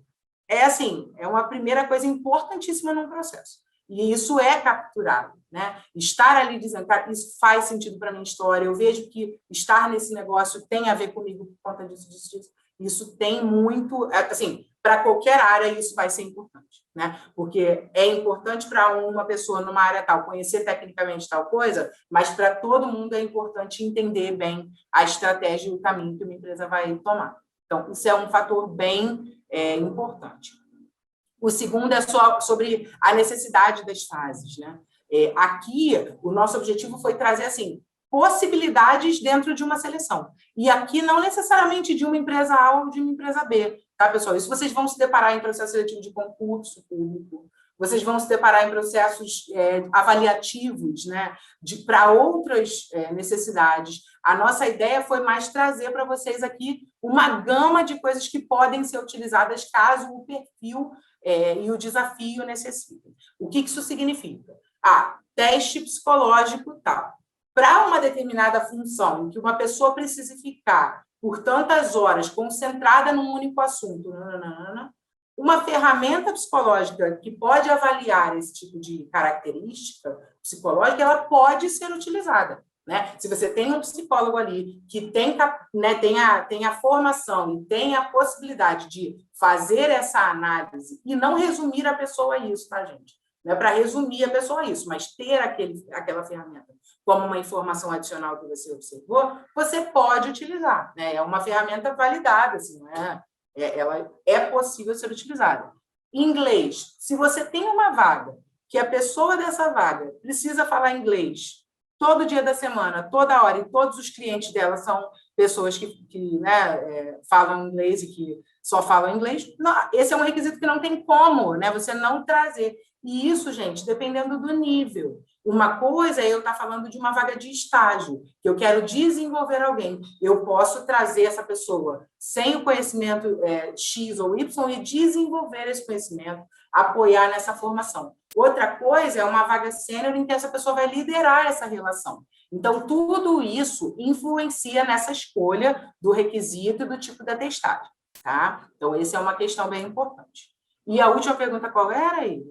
é uma primeira coisa importantíssima num processo. E isso é capturado, né? Estar ali dizendo, cara, isso faz sentido para a minha história, eu vejo que estar nesse negócio tem a ver comigo por conta disso, disso, disso. Isso tem muito, assim, para qualquer área isso vai ser importante, né? Porque é importante para uma pessoa numa área tal conhecer tecnicamente tal coisa, mas para todo mundo é importante entender bem a estratégia e o caminho que uma empresa vai tomar. Então, isso é um fator bem importante. O segundo é sobre a necessidade das fases, né? Aqui, o nosso objetivo foi trazer, assim, possibilidades dentro de uma seleção. E aqui não necessariamente de uma empresa A ou de uma empresa B, tá, pessoal? Isso vocês vão se deparar em processo seletivo de concurso público, vocês vão se deparar em processos avaliativos, né, para outras necessidades. A nossa ideia foi mais trazer para vocês aqui uma gama de coisas que podem ser utilizadas caso o perfil e o desafio necessitem. O que isso significa? Teste psicológico tal. Para uma determinada função, em que uma pessoa precise ficar por tantas horas concentrada num único assunto, uma ferramenta psicológica que pode avaliar esse tipo de característica psicológica, ela pode ser utilizada, né? Se você tem um psicólogo ali que tem a formação e tem a possibilidade de fazer essa análise e não resumir a pessoa a isso, tá, gente? Não é para resumir a pessoa a isso, mas ter aquela ferramenta como uma informação adicional que você observou, você pode utilizar, né? É uma ferramenta validada, assim, não é? Ela é possível ser utilizada. Inglês, se você tem uma vaga, que a pessoa dessa vaga precisa falar inglês todo dia da semana, toda hora, e todos os clientes dela são pessoas que falam inglês e que só falam inglês, não, esse é um requisito que não tem como, né, você não trazer. E isso, gente, dependendo do nível. Uma coisa é eu estar falando de uma vaga de estágio, que eu quero desenvolver alguém. Eu posso trazer essa pessoa sem o conhecimento X ou Y e desenvolver esse conhecimento, apoiar nessa formação. Outra coisa é uma vaga sênior em que essa pessoa vai liderar essa relação. Então, tudo isso influencia nessa escolha do requisito e do tipo da testagem, tá? Então, essa é uma questão bem importante. E a última pergunta qual era, aí?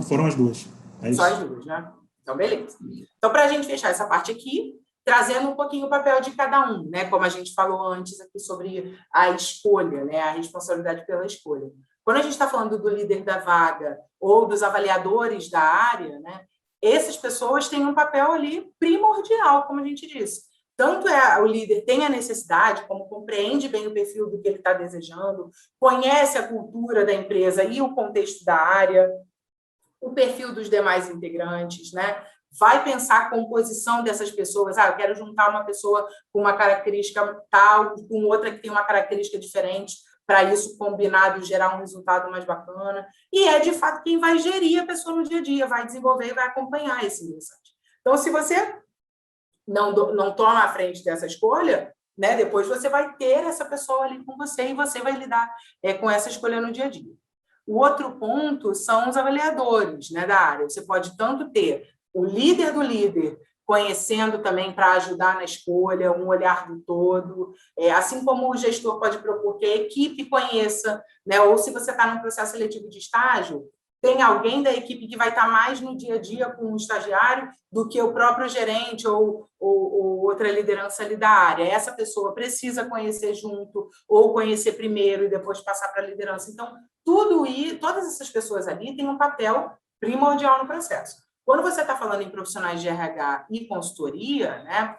Foram as duas. Só as duas, né? Então, beleza. Então, para a gente fechar essa parte aqui, trazendo um pouquinho o papel de cada um, né? Como a gente falou antes aqui sobre a escolha, né? A responsabilidade pela escolha. Quando a gente está falando do líder da vaga ou dos avaliadores da área, né? Essas pessoas têm um papel ali primordial, como a gente disse. Tanto o líder tem a necessidade, como compreende bem o perfil do que ele está desejando, conhece a cultura da empresa e o contexto da área, o perfil dos demais integrantes, né? Vai pensar a composição dessas pessoas. Eu quero juntar uma pessoa com uma característica tal, com outra que tem uma característica diferente, para isso combinado gerar um resultado mais bacana. E de fato, quem vai gerir a pessoa no dia a dia, vai desenvolver e vai acompanhar esse ingressante. Então, se você não toma a frente dessa escolha, né, depois você vai ter essa pessoa ali com você e você vai lidar com essa escolha no dia a dia. O outro ponto são os avaliadores, né, da área. Você pode tanto ter o líder do líder conhecendo também para ajudar na escolha, um olhar do todo, assim como o gestor pode propor que a equipe conheça, né, ou se você está num processo seletivo de estágio, tem alguém da equipe que vai estar mais no dia a dia com o estagiário do que o próprio gerente ou outra liderança ali da área. Essa pessoa precisa conhecer junto ou conhecer primeiro e depois passar para a liderança. Então, todas essas pessoas ali têm um papel primordial no processo. Quando você está falando em profissionais de RH e consultoria, né,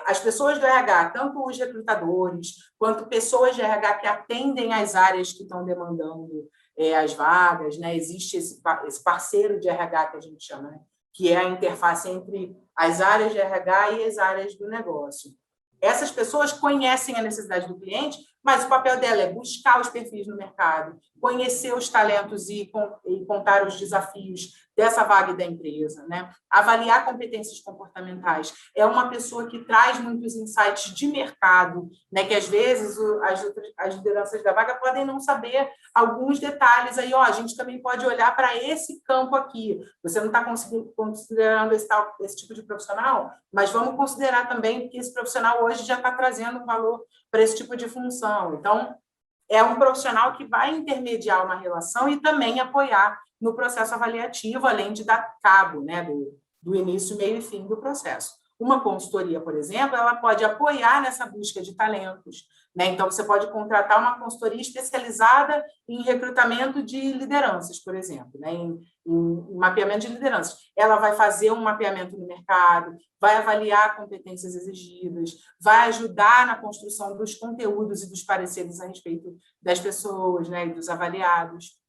as pessoas do RH, tanto os recrutadores, quanto pessoas de RH que atendem as áreas que estão demandando as vagas, né, existe esse parceiro de RH que a gente chama, né, que é a interface entre as áreas de RH e as áreas do negócio. Essas pessoas conhecem a necessidade do cliente, mas o papel dela é buscar os perfis no mercado, conhecer os talentos e contar os desafios dessa vaga e da empresa, né? Avaliar competências comportamentais. É uma pessoa que traz muitos insights de mercado, né? Que às vezes as lideranças da vaga podem não saber alguns detalhes aí, a gente também pode olhar para esse campo aqui. Você não está considerando esse tipo de profissional, mas vamos considerar também que esse profissional hoje já está trazendo um valor para esse tipo de função. Então, é um profissional que vai intermediar uma relação e também apoiar no processo avaliativo, além de dar cabo, né, do início, meio e fim do processo. Uma consultoria, por exemplo, ela pode apoiar nessa busca de talentos, né? Então, você pode contratar uma consultoria especializada em recrutamento de lideranças, por exemplo, né? Em mapeamento de lideranças. Ela vai fazer um mapeamento no mercado, vai avaliar competências exigidas, vai ajudar na construção dos conteúdos e dos pareceres a respeito das pessoas, né, e dos avaliados.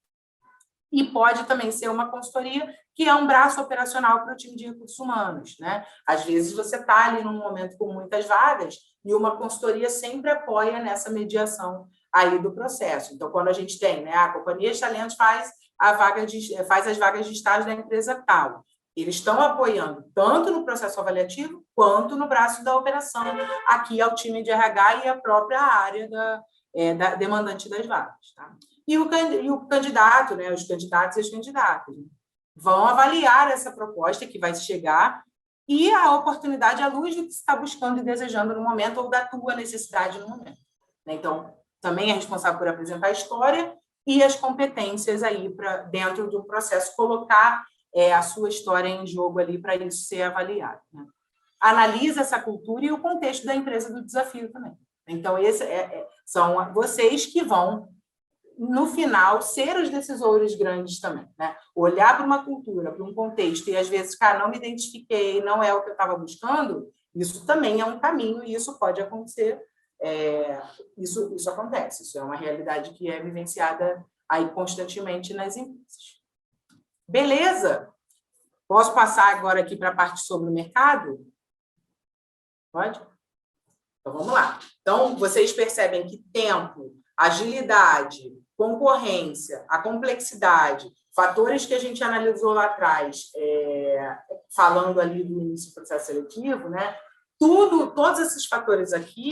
E pode também ser uma consultoria que é um braço operacional para o time de recursos humanos, né? Às vezes você está ali num momento com muitas vagas e uma consultoria sempre apoia nessa mediação aí do processo. Então, quando a gente tem, né, a Companhia de Talentos faz as vagas de estágio da empresa tal, eles estão apoiando tanto no processo avaliativo quanto no braço da operação, aqui ao time de RH e a própria área da demandante das vagas, tá? E o candidato, né, os candidatos e as candidatas, né, vão avaliar essa proposta que vai chegar e a oportunidade à luz do que se está buscando e desejando no momento ou da tua necessidade no momento. Então, também é responsável por apresentar a história e as competências aí para dentro do processo, colocar a sua história em jogo ali para isso ser avaliado, né? Analisa essa cultura e o contexto da empresa do desafio também. Então, são vocês que vão, no final, ser os decisores grandes também, né? Olhar para uma cultura, para um contexto, e às vezes, cara, não me identifiquei, não é o que eu estava buscando, isso também é um caminho, e isso pode acontecer, isso acontece, isso é uma realidade que é vivenciada aí constantemente nas empresas. Beleza? Posso passar agora aqui para a parte sobre o mercado? Pode? Então, vamos lá. Então, vocês percebem que tempo, agilidade, concorrência, a complexidade, fatores que a gente analisou lá atrás, falando ali do início do processo seletivo, né? Todos esses fatores aqui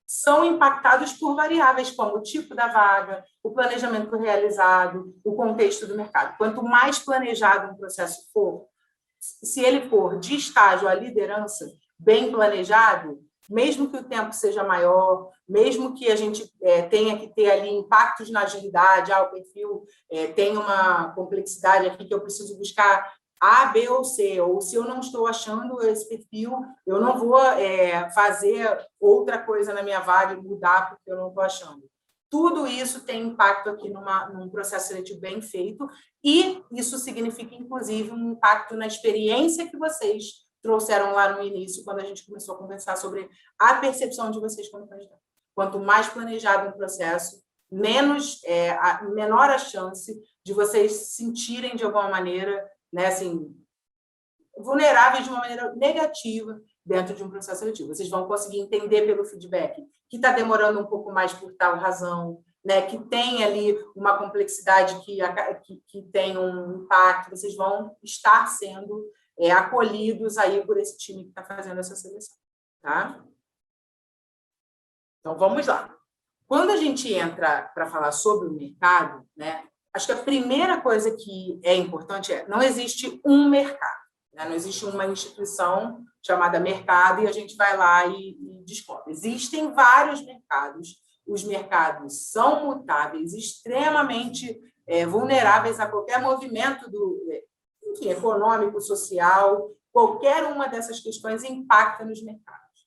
são impactados por variáveis como o tipo da vaga, o planejamento realizado, o contexto do mercado. Quanto mais planejado um processo for, se ele for de estágio à liderança, bem planejado, mesmo que o tempo seja maior, mesmo que a gente tenha que ter ali impactos na agilidade, o perfil tem uma complexidade aqui que eu preciso buscar A, B ou C, ou se eu não estou achando esse perfil, eu não vou fazer outra coisa na minha vaga e mudar porque eu não estou achando. Tudo isso tem impacto aqui num processo seletivo bem feito, e isso significa, inclusive, um impacto na experiência que vocês trouxeram lá no início, quando a gente começou a conversar sobre a percepção de vocês como candidatos. Quanto mais planejado o processo, menor a chance de vocês se sentirem, de alguma maneira, né, assim, vulneráveis de uma maneira negativa dentro de um processo seletivo. Vocês vão conseguir entender pelo feedback que está demorando um pouco mais por tal razão, né, que tem ali uma complexidade que tem um impacto. Vocês vão estar sendo acolhidos aí por esse time que está fazendo essa seleção, tá? Então, vamos lá. Quando a gente entra para falar sobre o mercado, né, acho que a primeira coisa que é importante não existe um mercado, né? Não existe uma instituição chamada mercado e a gente vai lá e descobre. Existem vários mercados. Os mercados são mutáveis, extremamente vulneráveis a qualquer movimento econômico, social, qualquer uma dessas questões impacta nos mercados.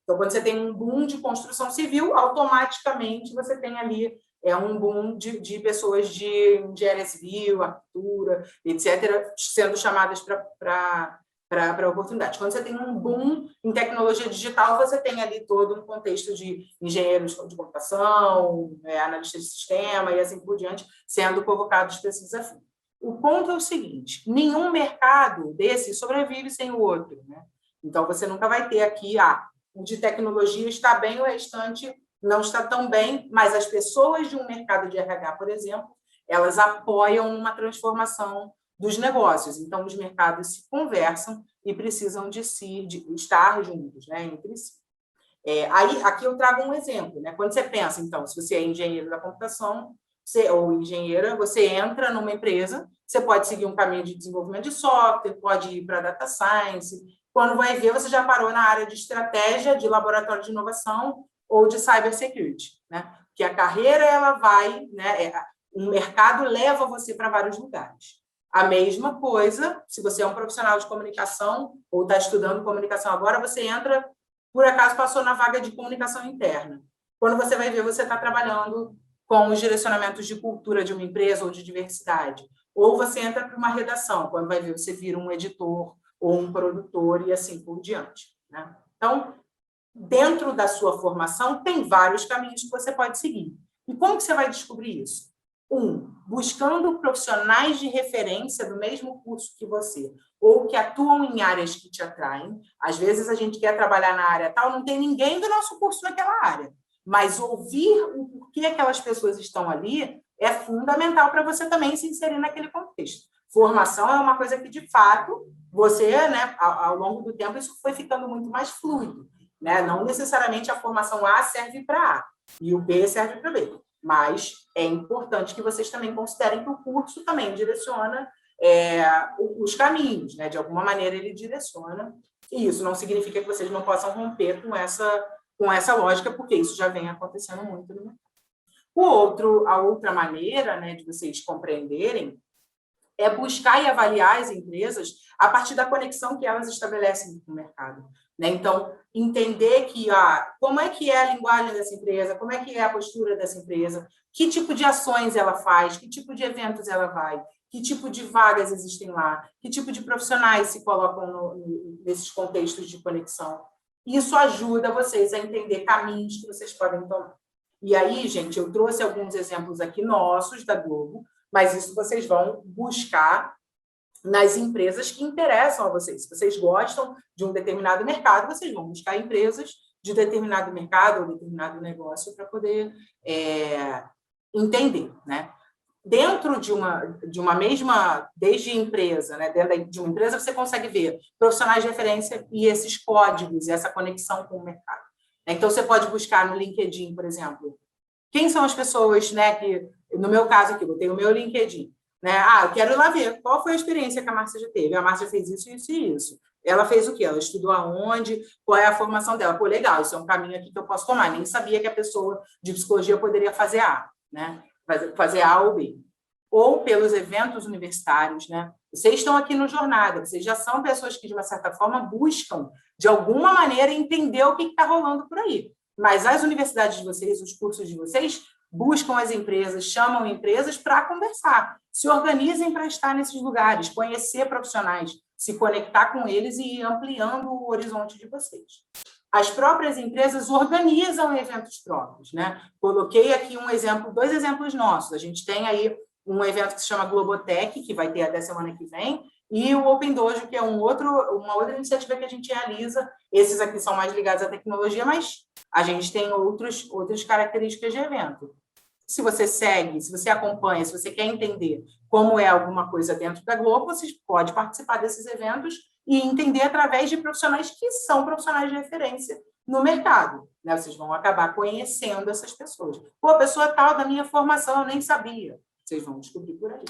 Então, quando você tem um boom de construção civil, automaticamente você tem ali um boom de pessoas de engenharia civil, arquitetura, etc., sendo chamadas para oportunidades. Quando você tem um boom em tecnologia digital, você tem ali todo um contexto de engenheiros de computação, analistas de sistema e assim por diante, sendo convocados para esse desafio. O ponto é o seguinte: nenhum mercado desse sobrevive sem o outro, né? Então, você nunca vai ter aqui, o de tecnologia está bem, o restante não está tão bem, mas as pessoas de um mercado de RH, por exemplo, elas apoiam uma transformação dos negócios. Então, os mercados se conversam e precisam de estar juntos, né, entre si. Aqui eu trago um exemplo, né? Quando você pensa, então, se você é engenheiro da computação, ou engenheira, você entra numa empresa, você pode seguir um caminho de desenvolvimento de software, pode ir para data science. Quando vai ver, você já parou na área de estratégia, de laboratório de inovação ou de cybersecurity, né? Que a carreira, ela vai, né? um mercado leva você para vários lugares. A mesma coisa, se você é um profissional de comunicação ou está estudando comunicação agora, você entra, por acaso passou na vaga de comunicação interna. Quando você vai ver, você está trabalhando com os direcionamentos de cultura de uma empresa ou de diversidade. Ou você entra para uma redação, quando vai ver, você vira um editor ou um produtor e assim por diante, né? Então, dentro da sua formação, tem vários caminhos que você pode seguir. E como que você vai descobrir isso? Buscando profissionais de referência do mesmo curso que você, ou que atuam em áreas que te atraem. Às vezes a gente quer trabalhar na área tal, não tem ninguém do nosso curso naquela área, mas ouvir o porquê aquelas pessoas estão ali é fundamental para você também se inserir naquele contexto. Formação é uma coisa que, de fato, você, né, ao longo do tempo, isso foi ficando muito mais fluido, né? Não necessariamente a formação A serve para A e o B serve para B, mas é importante que vocês também considerem que o curso também direciona os caminhos, né? De alguma maneira ele direciona, e isso não significa que vocês não possam romper com essa lógica, porque isso já vem acontecendo muito no mercado. A outra maneira, né, de vocês compreenderem é buscar e avaliar as empresas a partir da conexão que elas estabelecem com o mercado, né? Então, entender como é que é a linguagem dessa empresa, como é que é a postura dessa empresa, que tipo de ações ela faz, que tipo de eventos ela vai, que tipo de vagas existem lá, que tipo de profissionais se colocam nesses contextos de conexão. Isso ajuda vocês a entender caminhos que vocês podem tomar. E aí, gente, eu trouxe alguns exemplos aqui nossos da Globo, mas isso vocês vão buscar nas empresas que interessam a vocês. Se vocês gostam de um determinado mercado, vocês vão buscar empresas de determinado mercado ou determinado negócio para poder entender, né? Dentro de uma mesma, desde empresa, né? Dentro de uma empresa, você consegue ver profissionais de referência e esses códigos, e essa conexão com o mercado. Então, você pode buscar no LinkedIn, por exemplo, quem são as pessoas, né, que, no meu caso aqui, eu tenho o meu LinkedIn, né? Eu quero ir lá ver qual foi a experiência que a Márcia já teve. A Márcia fez isso, isso e isso. Ela fez o quê? Ela estudou aonde? Qual é a formação dela? Pô, legal, isso é um caminho aqui que eu posso tomar. Nem sabia que a pessoa de psicologia poderia fazer A, né? Fazer A ou B. Ou pelos eventos universitários, né? Vocês estão aqui no Jornada, vocês já são pessoas que, de uma certa forma, buscam, de alguma maneira, entender o que está rolando por aí. Mas as universidades de vocês, os cursos de vocês, buscam as empresas, chamam empresas para conversar, se organizem para estar nesses lugares, conhecer profissionais, se conectar com eles e ir ampliando o horizonte de vocês. As próprias empresas organizam eventos próprios, né? Coloquei aqui dois exemplos nossos. A gente tem aí um evento que se chama Globotech, que vai ter até semana que vem, e o Open Dojo, que é uma outra iniciativa que a gente realiza. Esses aqui são mais ligados à tecnologia, mas a gente tem outras características de evento. Se você segue, se você acompanha, se você quer entender como é alguma coisa dentro da Globo, você pode participar desses eventos e entender através de profissionais que são profissionais de referência no mercado, né? Vocês vão acabar conhecendo essas pessoas. Pô, a pessoa tal da minha formação, eu nem sabia. Vocês vão descobrir por aí.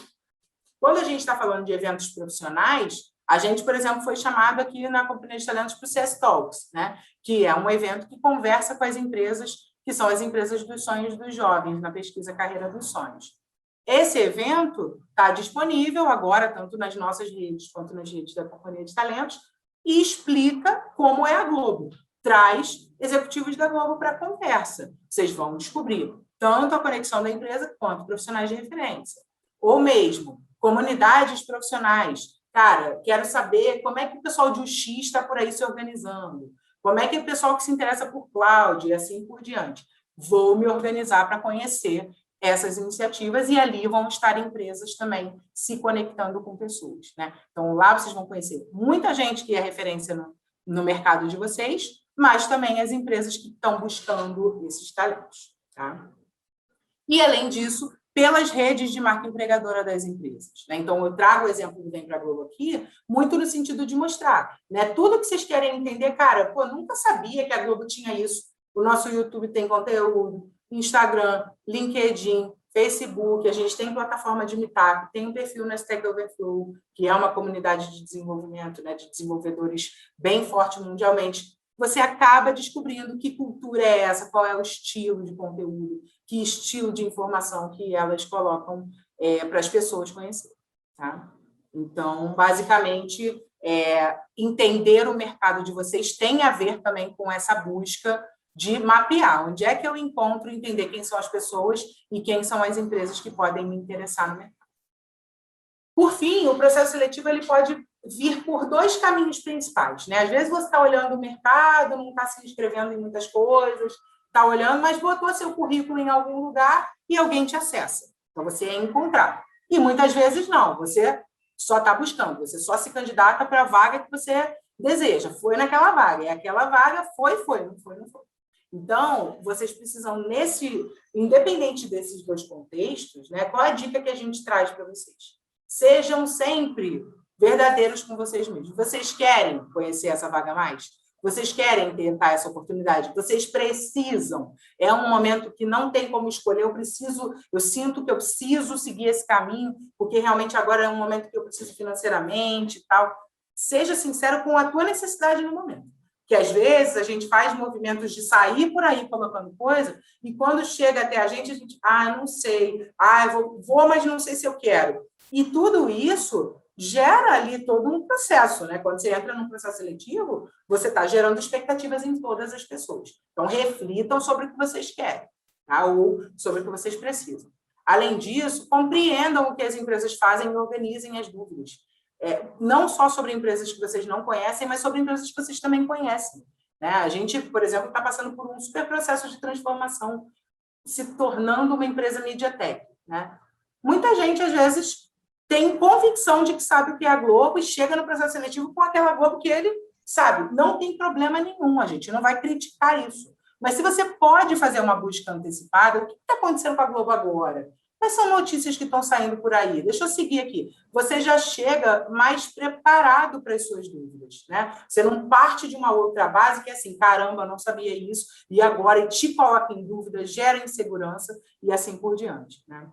Quando a gente está falando de eventos profissionais, a gente, por exemplo, foi chamado aqui na Companhia de Talentos para o CS Talks, né? Que é um evento que conversa com as empresas, que são as empresas dos sonhos dos jovens, na pesquisa Carreira dos Sonhos. Esse evento está disponível agora, tanto nas nossas redes quanto nas redes da Companhia de Talentos, e explica como é a Globo. Traz executivos da Globo para a conversa. Vocês vão descobrir tanto a conexão da empresa quanto profissionais de referência. Ou mesmo comunidades profissionais. Cara, quero saber como é que o pessoal de UX está por aí se organizando. Como é que o pessoal que se interessa por cloud e assim por diante. Vou me organizar para conhecer essas iniciativas e ali vão estar empresas também se conectando com pessoas, né? Então, lá vocês vão conhecer muita gente que é referência no mercado de vocês, mas também as empresas que estão buscando esses talentos, tá? E, além disso, pelas redes de marca empregadora das empresas, né? Então, eu trago o exemplo do Vem Pra Globo aqui, muito no sentido de mostrar, né? Tudo que vocês querem entender, cara, pô, nunca sabia que a Globo tinha isso. O nosso YouTube tem conteúdo, Instagram, LinkedIn, Facebook, a gente tem plataforma de Meetup, tem um perfil na Stack Overflow, que é uma comunidade de desenvolvimento, né, de desenvolvedores bem forte mundialmente. você acaba descobrindo que cultura é essa, qual é o estilo de conteúdo, que estilo de informação que elas colocam para as pessoas conhecerem. Tá? Então, basicamente, entender o mercado de vocês tem a ver também com essa busca de mapear onde é que eu encontro, entender quem são as pessoas e quem são as empresas que podem me interessar no mercado. Por fim, o processo seletivo ele pode vir por 2 caminhos principais. Né? Às vezes você está olhando o mercado, não está se inscrevendo em muitas coisas, está olhando, mas botou seu currículo em algum lugar e alguém te acessa. Então, você é encontrado. E muitas vezes não, você só está buscando, você só se candidata para a vaga que você deseja. Foi naquela vaga, e aquela vaga foi, não foi, não foi. Então, vocês precisam, independente desses 2 contextos, né, qual é a dica que a gente traz para vocês? Sejam sempre verdadeiros com vocês mesmos. Vocês querem conhecer essa vaga mais? Vocês querem tentar essa oportunidade? Vocês precisam. É um momento que não tem como escolher. Eu sinto que eu preciso seguir esse caminho, porque realmente agora é um momento que eu preciso financeiramente e tal. Seja sincero com a tua necessidade no momento. Que às vezes a gente faz movimentos de sair por aí colocando coisa, e quando chega até a gente não sei, eu vou, mas não sei se eu quero. E tudo isso gera ali todo um processo, né? Quando você entra num processo seletivo, você está gerando expectativas em todas as pessoas. Então, reflitam sobre o que vocês querem, tá? Ou sobre o que vocês precisam. Além disso, compreendam o que as empresas fazem e organizem as dúvidas. Não só sobre empresas que vocês não conhecem, mas sobre empresas que vocês também conhecem. Né? A gente, por exemplo, está passando por um super processo de transformação, se tornando uma empresa MediaTek. Né? Muita gente, às vezes, tem convicção de que sabe o que é a Globo e chega no processo seletivo com aquela Globo que ele sabe. Não tem problema nenhum, a gente não vai criticar isso. Mas se você pode fazer uma busca antecipada, o que está acontecendo com a Globo agora? Quais são notícias que estão saindo por aí? Deixa eu seguir aqui. Você já chega mais preparado para as suas dúvidas. Né? Você não parte de uma outra base que é assim, caramba, não sabia isso, e agora e te coloca em dúvida, gera insegurança e assim por diante. Né?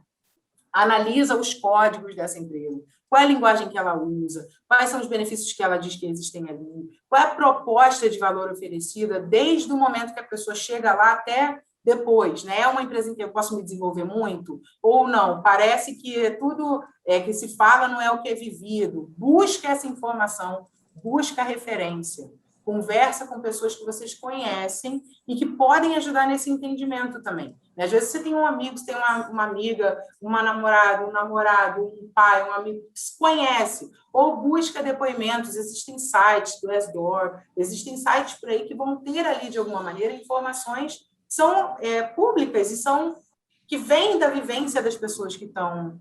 Analisa os códigos dessa empresa, qual é a linguagem que ela usa, quais são os benefícios que ela diz que existem ali, qual é a proposta de valor oferecida desde o momento que a pessoa chega lá até depois. Né? É uma empresa em que eu posso me desenvolver muito ou não? Parece que tudo que se fala não é o que é vivido. Busca essa informação, busca a referência. Conversa com pessoas que vocês conhecem e que podem ajudar nesse entendimento também. Às vezes você tem um amigo, você tem uma amiga, uma namorada, um namorado, um pai, um amigo que se conhece, ou busca depoimentos. Existem sites do Glassdoor, existem sites por aí que vão ter ali, de alguma maneira, informações que são públicas e que vêm da vivência das pessoas que estão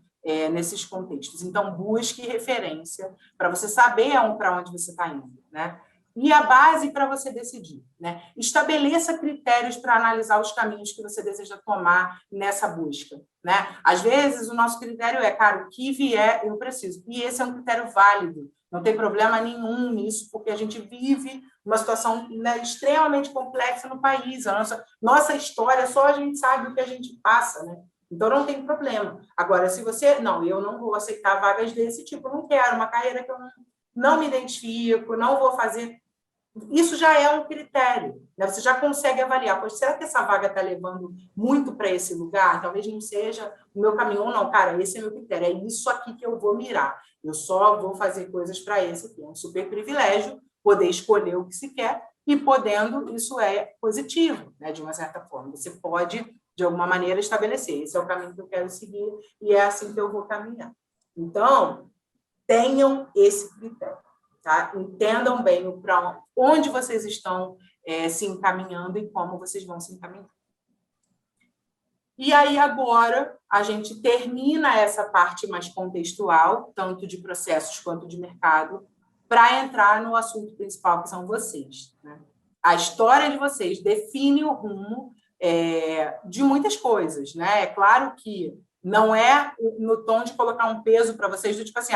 nesses contextos. Então, busque referência para você saber para onde você está indo, né? E a base para você decidir. Né? Estabeleça critérios para analisar os caminhos que você deseja tomar nessa busca. Né? Às vezes, o nosso critério cara, o que vier, eu preciso. E esse é um critério válido. Não tem problema nenhum nisso, porque a gente vive uma situação, né, extremamente complexa no país. A nossa história, só a gente sabe o que a gente passa. Né? Então, não tem problema. Agora, se você... Não, eu não vou aceitar vagas desse tipo. Eu não quero uma carreira que eu não me identifico, não vou fazer. Isso já é um critério, né? Você já consegue avaliar. Pois, será que essa vaga está levando muito para esse lugar? Talvez não seja o meu caminho, ou não. Cara, esse é meu critério, é isso aqui que eu vou mirar. Eu só vou fazer coisas para esse aqui. É um super privilégio poder escolher o que se quer e podendo, isso é positivo, né? De uma certa forma. Você pode, de alguma maneira, estabelecer. Esse é o caminho que eu quero seguir e é assim que eu vou caminhar. Então, tenham esse critério. Tá? Entendam bem para onde vocês estão se encaminhando e como vocês vão se encaminhar. E aí, agora, a gente termina essa parte mais contextual, tanto de processos quanto de mercado, para entrar no assunto principal, que são vocês. Né? A história de vocês define o rumo de muitas coisas. Né? É claro que não é no tom de colocar um peso para vocês, do tipo assim,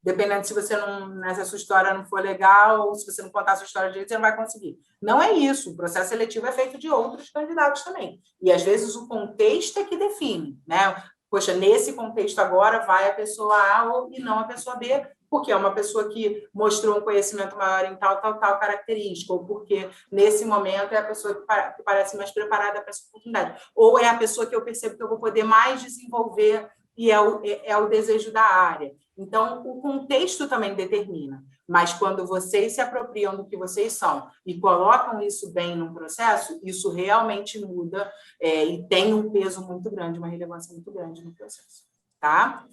dependendo se você se a sua história não for legal, ou se você não contar a sua história direito, você não vai conseguir. Não é isso. O processo seletivo é feito de outros candidatos também. E, às vezes, o contexto é que define. Né? Poxa, nesse contexto agora vai a pessoa A e não a pessoa B, porque é uma pessoa que mostrou um conhecimento maior em tal característica, ou porque, nesse momento, é a pessoa que parece mais preparada para essa oportunidade, ou é a pessoa que eu percebo que eu vou poder mais desenvolver e é o desejo da área. Então, o contexto também determina, mas quando vocês se apropriam do que vocês são e colocam isso bem num processo, isso realmente muda e tem um peso muito grande, uma relevância muito grande no processo. Tá?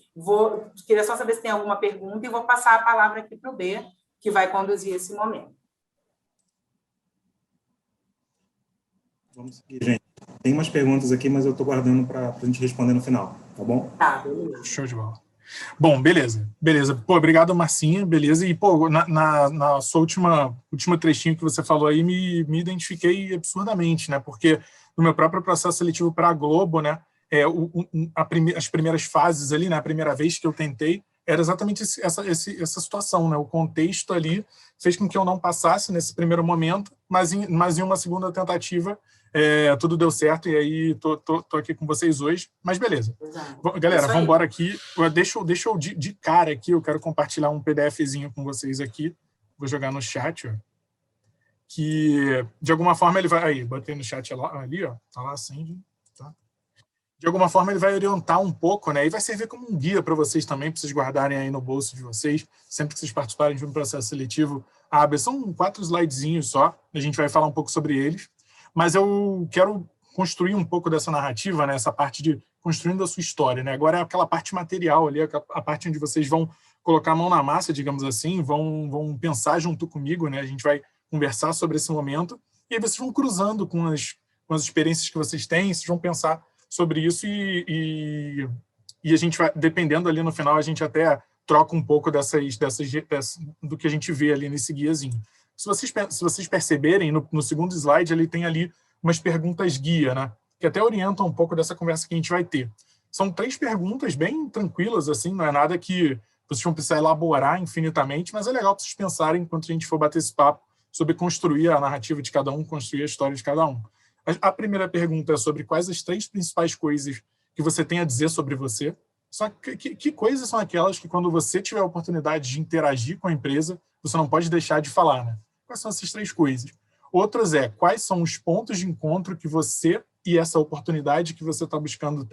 Queria só saber se tem alguma pergunta e vou passar a palavra aqui para o B, que vai conduzir esse momento. Vamos seguir, gente. Tem umas perguntas aqui, mas eu estou guardando para a gente responder no final, tá bom? Tá, beleza. Show de bola. Bom, beleza. Pô, obrigado, Marcinha, beleza. E, pô, na sua último trechinho que você falou aí, me identifiquei absurdamente, né? Porque no meu próprio processo seletivo para a Globo, né? As primeiras fases ali, né? A primeira vez que eu tentei, era exatamente essa situação, né? O contexto ali fez com que eu não passasse nesse primeiro momento, mas em uma segunda tentativa tudo deu certo e aí tô aqui com vocês hoje, mas beleza. Galera, vamos embora aqui. Deixa eu de cara aqui, eu quero compartilhar um PDFzinho com vocês aqui, vou jogar no chat, ó, que de alguma forma ele vai... Aí, botei no chat ali, ó, tá lá assim, tá? De alguma forma ele vai orientar um pouco, né? E vai servir como um guia para vocês também, para vocês guardarem aí no bolso de vocês, sempre que vocês participarem de um processo seletivo. São 4 slidezinhos só, a gente vai falar um pouco sobre eles, mas eu quero construir um pouco dessa narrativa, né? Essa parte de construindo a sua história, né? Agora é aquela parte material ali, a parte onde vocês vão colocar a mão na massa, digamos assim, vão pensar junto comigo, né? A gente vai conversar sobre esse momento, e aí vocês vão cruzando com as experiências que vocês têm, vocês vão pensar sobre isso e a gente vai, dependendo ali no final, a gente até troca um pouco do que a gente vê ali nesse guiazinho. Se vocês perceberem, no segundo slide, ele tem ali umas perguntas guia, né? Que até orientam um pouco dessa conversa que a gente vai ter. São 3 perguntas bem tranquilas, assim, não é nada que vocês vão precisar elaborar infinitamente, mas é legal para vocês pensarem, enquanto a gente for bater esse papo, sobre construir a narrativa de cada um, construir a história de cada um. A primeira pergunta é sobre quais as 3 principais coisas que você tem a dizer sobre você. Só que coisas são aquelas que, quando você tiver a oportunidade de interagir com a empresa, você não pode deixar de falar, né? Quais são essas 3 coisas? Outras quais são os pontos de encontro que você e essa oportunidade que você está buscando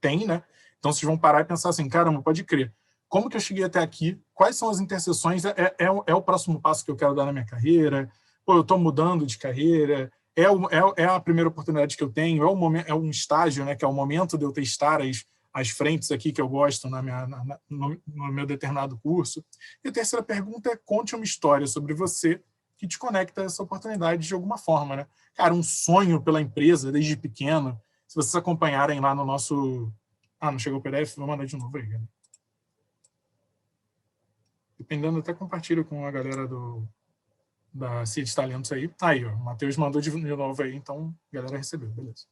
tem, né? Então, vocês vão parar e pensar assim, caramba, pode crer. Como que eu cheguei até aqui? Quais são as interseções? É o próximo passo que eu quero dar na minha carreira? Pô, eu estou mudando de carreira? É a primeira oportunidade que eu tenho? É um estágio, né? Que é o momento de eu testar as frentes aqui que eu gosto no meu determinado curso. E a terceira pergunta é: conte uma história sobre você que te conecta a essa oportunidade de alguma forma, né? Cara, um sonho pela empresa desde pequeno. Se vocês acompanharem lá no nosso... não chegou o PDF? Vou mandar de novo aí, galera. Dependendo, até compartilho com a galera da CID Talentos aí. Aí, ó, o Matheus mandou de novo aí, então a galera recebeu, beleza.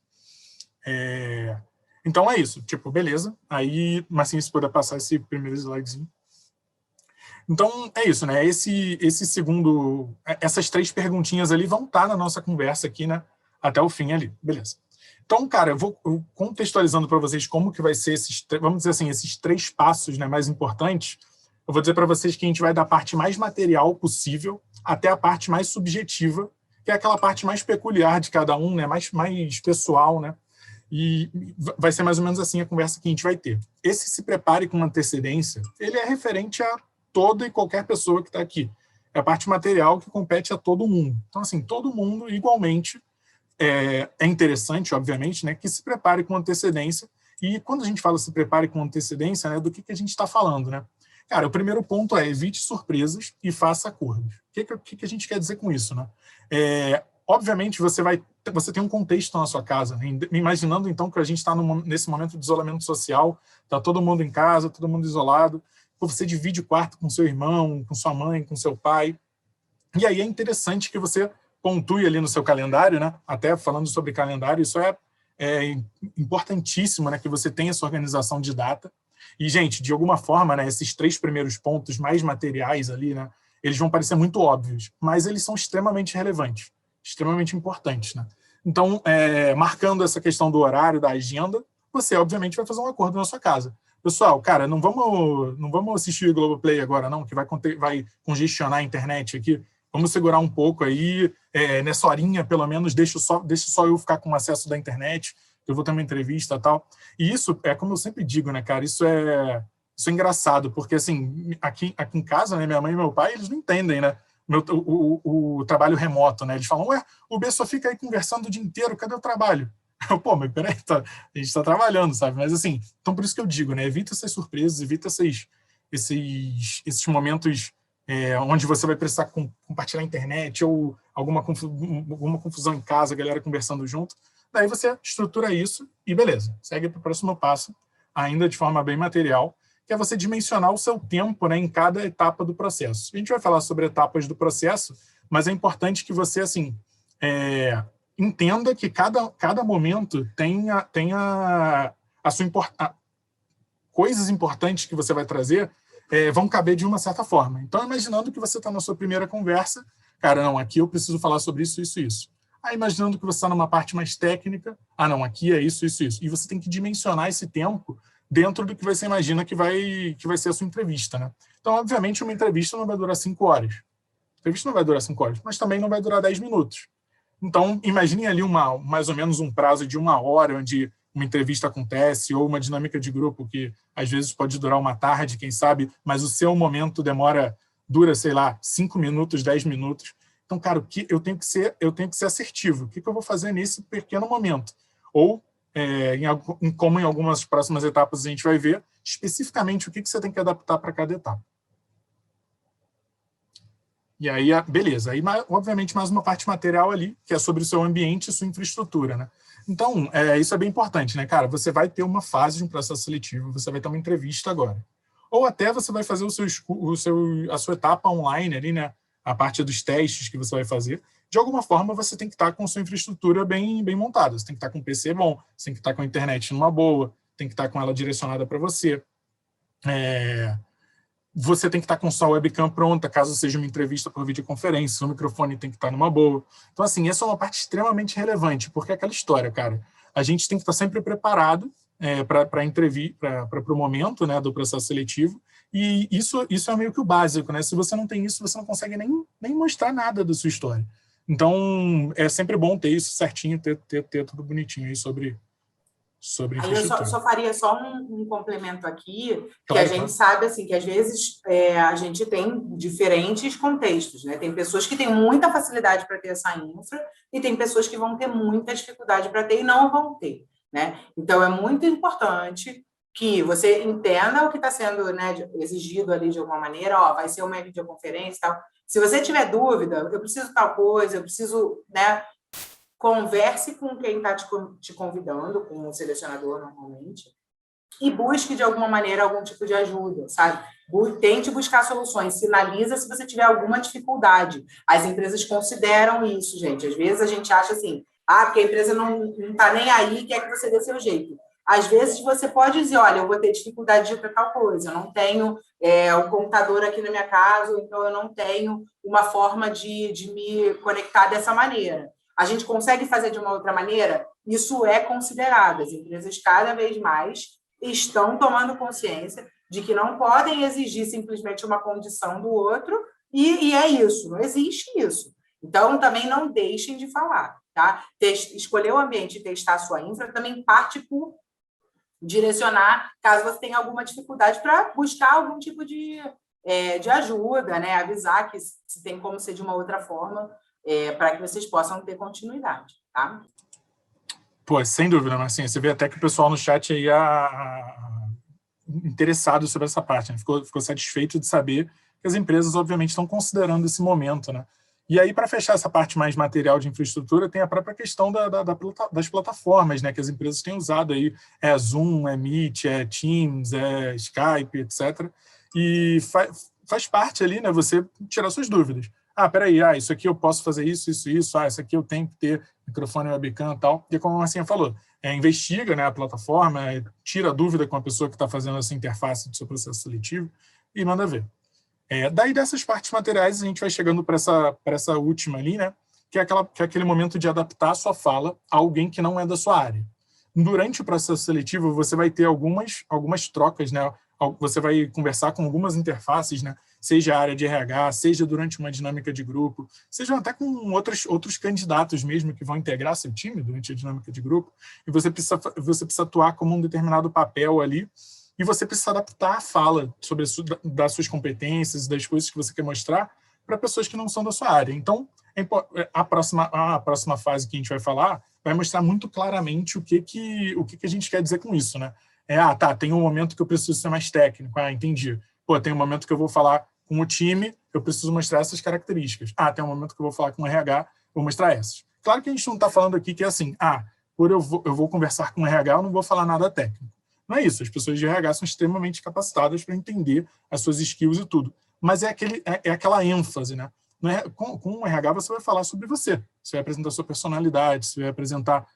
Então é isso, tipo, beleza. Aí, Marcinho, se puder passar esse primeiro slidezinho. Então é isso, né? Essas 3 perguntinhas ali vão estar na nossa conversa aqui, né? Até o fim ali, beleza. Então, cara, eu vou contextualizando para vocês como que vai ser vamos dizer assim, esses 3 passos, né, mais importantes. Eu vou dizer para vocês que a gente vai da parte mais material possível até a parte mais subjetiva, que é aquela parte mais peculiar de cada um, né? Mais pessoal, né? E vai ser mais ou menos assim a conversa que a gente vai ter. Esse se prepare com antecedência, ele é referente a toda e qualquer pessoa que está aqui. É a parte material que compete a todo mundo. Então, assim, todo mundo igualmente é interessante, obviamente, né, que se prepare com antecedência. E quando a gente fala se prepare com antecedência, né, do que a gente está falando, né? Cara, o primeiro ponto é: evite surpresas e faça acordos. O que a gente quer dizer com isso, né? Obviamente, você tem um contexto na sua casa, né? Imaginando, então, que a gente está nesse momento de isolamento social, está todo mundo em casa, todo mundo isolado, você divide o quarto com seu irmão, com sua mãe, com seu pai, e aí é interessante que você pontue ali no seu calendário, né? Até falando sobre calendário, isso é importantíssimo, né? Que você tenha essa organização de data. E, gente, de alguma forma, né, esses 3 primeiros pontos mais materiais ali, né, eles vão parecer muito óbvios, mas eles são extremamente relevantes, extremamente importantes, né? Então, marcando essa questão do horário, da agenda, você, obviamente, vai fazer um acordo na sua casa. Pessoal, cara, não vamos assistir o Globoplay agora, não, que vai congestionar a internet aqui. Vamos segurar um pouco aí, nessa horinha, pelo menos, deixa só eu ficar com acesso da internet, eu vou ter uma entrevista e tal. E isso é como eu sempre digo, né, cara, isso é engraçado, porque, assim, aqui em casa, né, minha mãe e meu pai, eles não entendem, né, o trabalho remoto, né? Eles falam, ué, o B só fica aí conversando o dia inteiro, cadê o trabalho? Pô, mas peraí, a gente está trabalhando, sabe? Mas, assim, então por isso que eu digo, né, evita essas surpresas, evita esses momentos onde você vai precisar compartilhar a internet ou alguma confusão em casa, a galera conversando junto. Daí você estrutura isso e beleza, segue para o próximo passo, ainda de forma bem material, que é você dimensionar o seu tempo, né, em cada etapa do processo. A gente vai falar sobre etapas do processo, mas é importante que você, assim, entenda que cada momento tenha a sua coisas importantes que você vai trazer vão caber de uma certa forma. Então, imaginando que você está na sua primeira conversa, cara, não, aqui eu preciso falar sobre isso, isso, isso. Aí, imaginando que você está numa parte mais técnica, não, aqui é isso, isso, isso. E você tem que dimensionar esse tempo dentro do que você imagina que vai ser a sua entrevista, né? Então, obviamente, uma entrevista não vai durar 5 horas. A entrevista não vai durar 5 horas, mas também não vai durar 10 minutos. Então, imagine ali mais ou menos um prazo de 1 hora, onde uma entrevista acontece, ou uma dinâmica de grupo que, às vezes, pode durar uma tarde, quem sabe, mas o seu momento dura, sei lá, 5 minutos, 10 minutos. Então, cara, eu tenho que ser assertivo. O que eu vou fazer nesse pequeno momento? Ou, como em algumas próximas etapas a gente vai ver, especificamente o que você tem que adaptar para cada etapa. E aí, beleza. Aí, obviamente, mais uma parte material ali, que é sobre o seu ambiente e sua infraestrutura, né? Então, isso é bem importante, né, cara? Você vai ter uma fase de um processo seletivo, você vai ter uma entrevista agora. Ou até você vai fazer a sua etapa online ali, né? A parte dos testes que você vai fazer. De alguma forma, você tem que estar com sua infraestrutura bem montada. Você tem que estar com um PC bom, você tem que estar com a internet numa boa, tem que estar com ela direcionada para você. Você tem que estar com sua webcam pronta, caso seja uma entrevista por videoconferência, seu microfone tem que estar numa boa. Então, assim, essa é uma parte extremamente relevante, porque é aquela história, cara. A gente tem que estar sempre preparado para o momento, né, do processo seletivo, e isso é meio que o básico, né? Se você não tem isso, você não consegue nem mostrar nada da sua história. Então, é sempre bom ter isso certinho, ter tudo bonitinho aí sobre Aí eu só faria só um complemento aqui, que claro, a gente sabe assim, que às vezes a gente tem diferentes contextos, né? Tem pessoas que têm muita facilidade para ter essa infra e tem pessoas que vão ter muita dificuldade para ter e não vão ter, né? Então, é muito importante que você entenda o que está sendo, né, exigido ali de alguma maneira, vai ser uma videoconferência e tal. Se você tiver dúvida, eu preciso tal coisa, eu preciso, né? Converse com quem está te convidando, com o selecionador normalmente, e busque de alguma maneira algum tipo de ajuda, sabe? Tente buscar soluções, sinaliza se você tiver alguma dificuldade. As empresas consideram isso, gente. Às vezes a gente acha assim, porque a empresa não está nem aí, quer que você dê seu jeito. Às vezes você pode dizer, olha, eu vou ter dificuldade de tal coisa, eu não tenho um computador aqui na minha casa, então eu não tenho uma forma de me conectar dessa maneira. A gente consegue fazer de uma outra maneira? Isso é considerado. As empresas cada vez mais estão tomando consciência de que não podem exigir simplesmente uma condição do outro e é isso, não existe isso. Então, também não deixem de falar, tá? Escolher o ambiente e testar a sua infra também parte por direcionar, caso você tenha alguma dificuldade, para buscar algum tipo de ajuda, né? Avisar que se tem como ser de uma outra forma, para que vocês possam ter continuidade, tá? Pô, sem dúvida, Marcinha. Você vê até que o pessoal no chat aí interessado sobre essa parte, né? Ficou satisfeito de saber que as empresas, obviamente, estão considerando esse momento, né? E aí, para fechar essa parte mais material de infraestrutura, tem a própria questão das plataformas, né? Que as empresas têm usado aí, Zoom, Meet, Teams, Skype, etc. E faz parte ali, né? Você tirar suas dúvidas. Peraí, isso aqui eu posso fazer isso, isso aqui eu tenho que ter microfone, webcam e tal. E como a Marcinha falou, investiga, né, a plataforma, tira a dúvida com a pessoa que está fazendo essa interface do seu processo seletivo e manda ver. Daí dessas partes materiais a gente vai chegando para essa última ali, né, que é aquele momento de adaptar a sua fala a alguém que não é da sua área. Durante o processo seletivo, você vai ter algumas trocas, né? Você vai conversar com algumas interfaces, né? Seja a área de RH, seja durante uma dinâmica de grupo, seja até com outros candidatos mesmo que vão integrar seu time durante a dinâmica de grupo, e você precisa atuar como um determinado papel ali, e você precisa adaptar a fala das suas competências, das coisas que você quer mostrar para pessoas que não são da sua área. Então, a próxima fase que a gente vai falar vai mostrar muito claramente o que a gente quer dizer com isso, né? Tem um momento que eu preciso ser mais técnico. Entendi. Tem um momento que eu vou falar com o time, eu preciso mostrar essas características. Tem um momento que eu vou falar com o RH, vou mostrar essas. Claro que a gente não está falando aqui que é assim, eu vou conversar com o RH, eu não vou falar nada técnico. Não é isso. As pessoas de RH são extremamente capacitadas para entender as suas skills e tudo. Mas é aquela ênfase, né? Com o RH você vai falar sobre você vai apresentar sua personalidade, você vai apresentar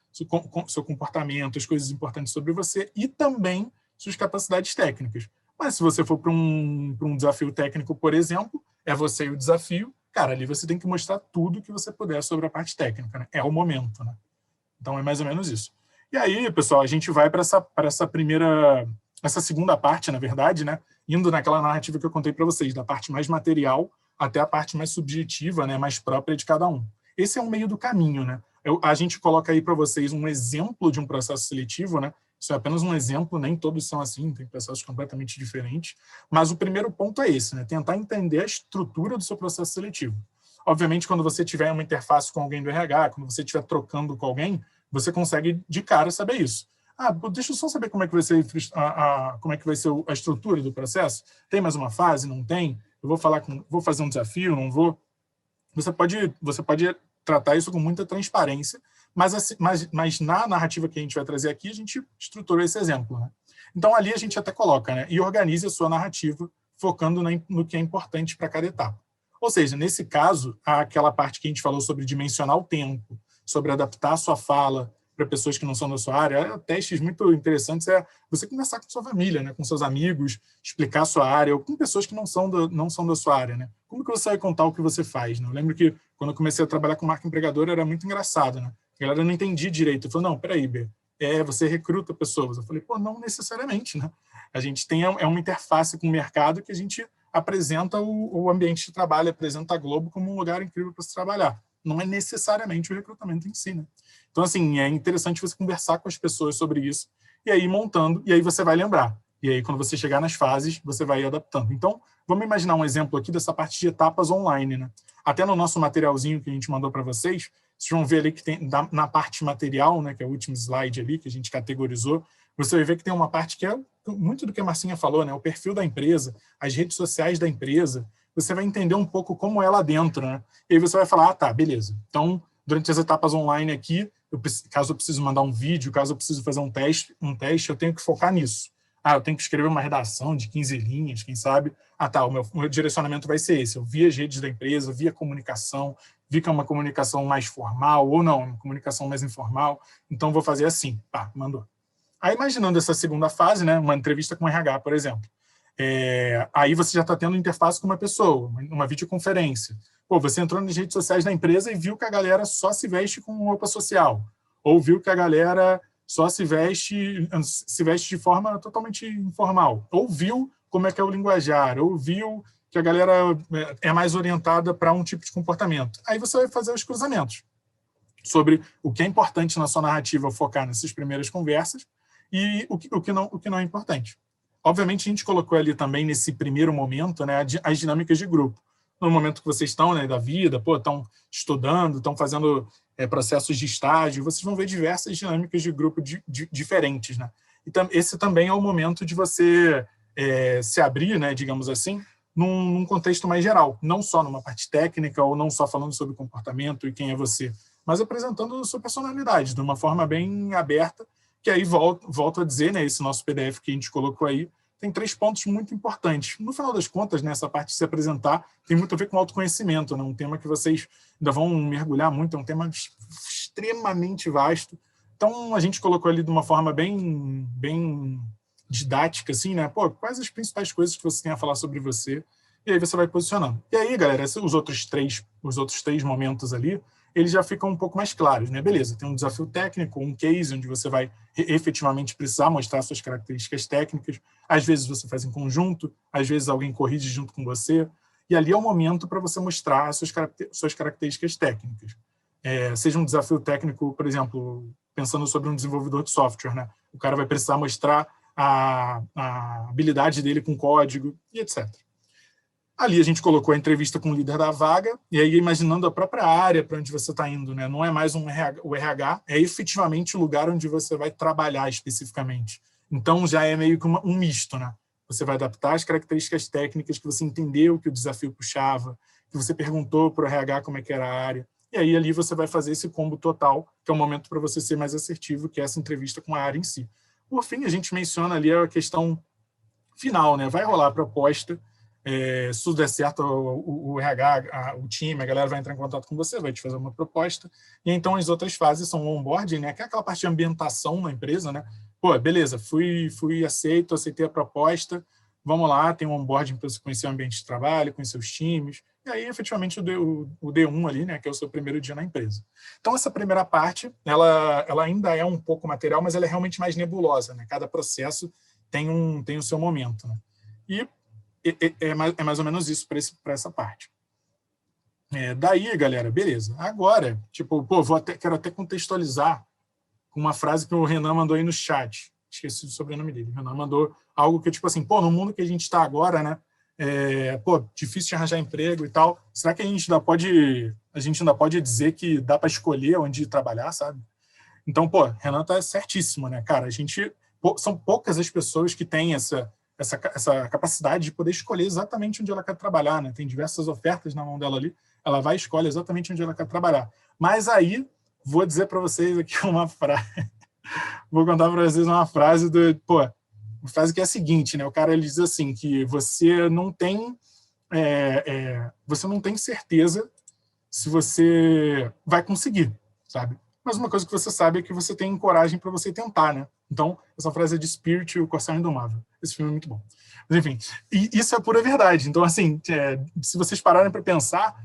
seu comportamento, as coisas importantes sobre você e também suas capacidades técnicas. Mas se você for para um desafio técnico, por exemplo, é você e o desafio, cara, ali você tem que mostrar tudo que você puder sobre a parte técnica, né? É o momento, né? Então é mais ou menos isso. E aí, pessoal, a gente vai para essa segunda parte, na verdade, né? Indo naquela narrativa que eu contei para vocês, da parte mais material até a parte mais subjetiva, né, mais própria de cada um. Esse é um meio do caminho, né? A gente coloca aí para vocês um exemplo de um processo seletivo, né? Isso é apenas um exemplo, nem todos são assim, tem processos completamente diferentes. Mas o primeiro ponto é esse, né? Tentar entender a estrutura do seu processo seletivo. Obviamente, quando você tiver uma interface com alguém do RH, quando você estiver trocando com alguém, você consegue de cara saber isso. Deixa eu só saber como é que vai ser a estrutura do processo. Tem mais uma fase? Não tem? Eu vou fazer um desafio? Não vou? Você pode tratar isso com muita transparência, mas na narrativa que a gente vai trazer aqui, a gente estruturou esse exemplo, né? Então, ali a gente até coloca, né? E organize a sua narrativa focando no que é importante para cada etapa. Ou seja, nesse caso, aquela parte que a gente falou sobre dimensionar o tempo, sobre adaptar a sua fala para pessoas que não são da sua área, testes muito interessantes você conversar com sua família, né, com seus amigos, explicar a sua área, ou com pessoas que não são da sua área, né? Como que você vai contar o que você faz, né? Eu lembro que quando eu comecei a trabalhar com marca empregadora era muito engraçado, né? A galera não entendia direito. Eu falei, não, peraí, B, você recruta pessoas. Eu falei, não necessariamente, né? A gente tem uma interface com o mercado que a gente apresenta o ambiente de trabalho, apresenta a Globo como um lugar incrível para se trabalhar. Não é necessariamente o recrutamento em si, né? Então, assim, é interessante você conversar com as pessoas sobre isso e aí montando, e aí você vai lembrar. E aí, quando você chegar nas fases, você vai ir adaptando. Então, vamos imaginar um exemplo aqui dessa parte de etapas online, né? Até no nosso materialzinho que a gente mandou para vocês vão ver ali que tem, na parte material, né, que é o último slide ali, que a gente categorizou, você vai ver que tem uma parte que é muito do que a Marcinha falou, né? O perfil da empresa, as redes sociais da empresa, você vai entender um pouco como é lá dentro, né? E aí você vai falar, beleza. Então, durante as etapas online aqui, caso eu precise mandar um vídeo, caso eu precise fazer um teste, eu tenho que focar nisso. Eu tenho que escrever uma redação de 15 linhas, quem sabe? O meu direcionamento vai ser esse. Eu vi as redes da empresa, vi a comunicação, vi que é uma comunicação mais formal ou não, uma comunicação mais informal. Então, vou fazer assim. Mandou. Aí, imaginando essa segunda fase, né, uma entrevista com o RH, por exemplo. Aí você já está tendo interface com uma pessoa, uma videoconferência. Você entrou nas redes sociais da empresa e viu que a galera só se veste com roupa social. Ou viu que a galera só se veste de forma totalmente informal. Ou viu como é que é o linguajar. Ou viu que a galera é mais orientada para um tipo de comportamento. Aí você vai fazer os cruzamentos sobre o que é importante na sua narrativa, focar nessas primeiras conversas e o que não é importante. Obviamente, a gente colocou ali também, nesse primeiro momento, né, as dinâmicas de grupo. No momento que vocês estão, né, da vida, estão estudando, estão fazendo processos de estágio, vocês vão ver diversas dinâmicas de grupo diferentes, né? Então, esse também é o momento de você se abrir, né, digamos assim, num contexto mais geral, não só numa parte técnica ou não só falando sobre comportamento e quem é você, mas apresentando a sua personalidade de uma forma bem aberta, que aí volto a dizer, né, esse nosso PDF que a gente colocou aí, tem 3 pontos muito importantes. No final das contas, né, essa parte de se apresentar tem muito a ver com autoconhecimento, né, um tema que vocês ainda vão mergulhar muito, é um tema extremamente vasto. Então, a gente colocou ali de uma forma bem didática, assim, né, quais as principais coisas que você tem a falar sobre você, e aí você vai posicionando. E aí, galera, os outros três momentos ali, eles já ficam um pouco mais claros, né? Beleza, tem um desafio técnico, um case onde você vai efetivamente precisar mostrar suas características técnicas. Às vezes você faz em conjunto, às vezes alguém corrige junto com você, e ali é o momento para você mostrar as suas características técnicas. Seja um desafio técnico, por exemplo, pensando sobre um desenvolvedor de software, né? O cara vai precisar mostrar a habilidade dele com código e etc. Ali a gente colocou a entrevista com o líder da vaga, e aí imaginando a própria área para onde você está indo, né? Não é mais o RH, é efetivamente o lugar onde você vai trabalhar especificamente. Então já é meio que um misto, né? Você vai adaptar as características técnicas que você entendeu que o desafio puxava, que você perguntou para o RH como é que era a área, e aí ali você vai fazer esse combo total, que é o momento para você ser mais assertivo, que é essa entrevista com a área em si. Por fim, a gente menciona ali a questão final, né? Vai rolar a proposta, se tudo der certo, o RH, o time, a galera vai entrar em contato com você, vai te fazer uma proposta, e então as outras fases são o onboarding, né? Que é aquela parte de ambientação na empresa, né? Pô, beleza, fui aceitei a proposta, vamos lá, tem um onboarding para você conhecer o ambiente de trabalho, conhecer os times, e aí, efetivamente, o D1 ali, né? Que é o seu primeiro dia na empresa. Então, essa primeira parte, ela ainda é um pouco material, mas ela é realmente mais nebulosa, né? Cada processo tem o seu momento, né? E é mais ou menos isso para essa parte. Daí, galera, beleza. Agora, tipo, pô, quero até contextualizar com uma frase que o Renan mandou aí no chat. Esqueci o sobrenome dele. O Renan mandou algo que, tipo assim, pô, no mundo que a gente está agora, né? Pô, difícil de arranjar emprego e tal. Será que a gente ainda pode dizer que dá para escolher onde trabalhar, sabe? Então, pô, Renan tá certíssimo, né, cara? São poucas as pessoas que têm essa capacidade de poder escolher exatamente onde ela quer trabalhar, né? Tem diversas ofertas na mão dela ali, ela vai e escolhe exatamente onde ela quer trabalhar. Mas aí, vou dizer para vocês aqui uma frase, vou contar para vocês uma frase uma frase que é a seguinte, né? O cara ele diz assim, que você não tem certeza se você vai conseguir, sabe? Mas uma coisa que você sabe é que você tem coragem para você tentar, né? Então, essa frase é de Spirit, o Corcel Indomável. Esse filme é muito bom. Mas, enfim, e isso é pura verdade. Então, assim, se vocês pararem para pensar,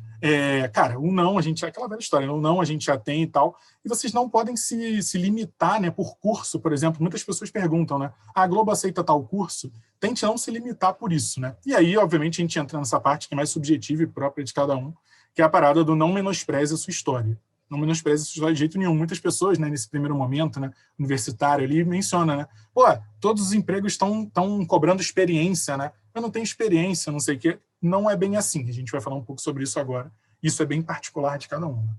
cara, o não, aquela velha história, né? O não a gente já tem e tal, e vocês não podem se limitar, né, por curso, por exemplo. Muitas pessoas perguntam, né? A Globo aceita tal curso? Tente não se limitar por isso, né? E aí, obviamente, a gente entra nessa parte que é mais subjetiva e própria de cada um, que é a parada do não menospreze a sua história. Não menospreze isso de jeito nenhum. Muitas pessoas, né, nesse primeiro momento, né, universitário ali, menciona, né? Pô, todos os empregos estão cobrando experiência, né? Eu não tenho experiência, não sei o quê. Não é bem assim. A gente vai falar um pouco sobre isso agora. Isso é bem particular de cada um. Né?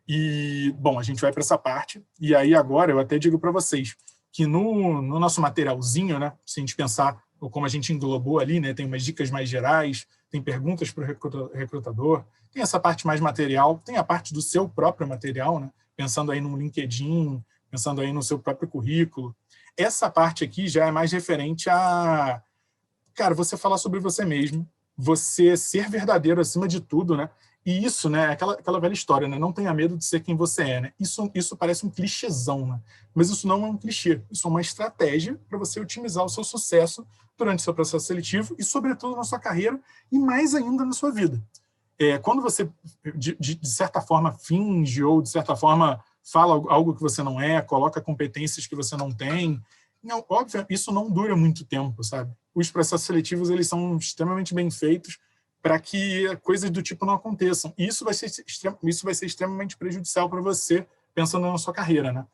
E, bom, a gente vai para essa parte. E aí, agora, eu até digo para vocês que no nosso materialzinho, né, se a gente pensar como a gente englobou ali, né, tem umas dicas mais gerais, tem perguntas para o recrutador, tem essa parte mais material, tem a parte do seu próprio material, né, pensando aí no LinkedIn, pensando aí no seu próprio currículo. Essa parte aqui já é mais referente a, cara, você falar sobre você mesmo, você ser verdadeiro acima de tudo, né? E isso, né, aquela velha história, né? Não tenha medo de ser quem você é, né? Isso parece um clichêzão, né? Mas isso não é um clichê, isso é uma estratégia para você otimizar o seu sucesso durante o seu processo seletivo e, sobretudo, na sua carreira e mais ainda na sua vida. Quando você, de certa forma, finge ou, de certa forma, fala algo que você não é, coloca competências que você não tem, não, óbvio, isso não dura muito tempo, sabe? Os processos seletivos, eles são extremamente bem feitos para que coisas do tipo não aconteçam. E isso vai ser extremamente prejudicial para você, pensando na sua carreira, né?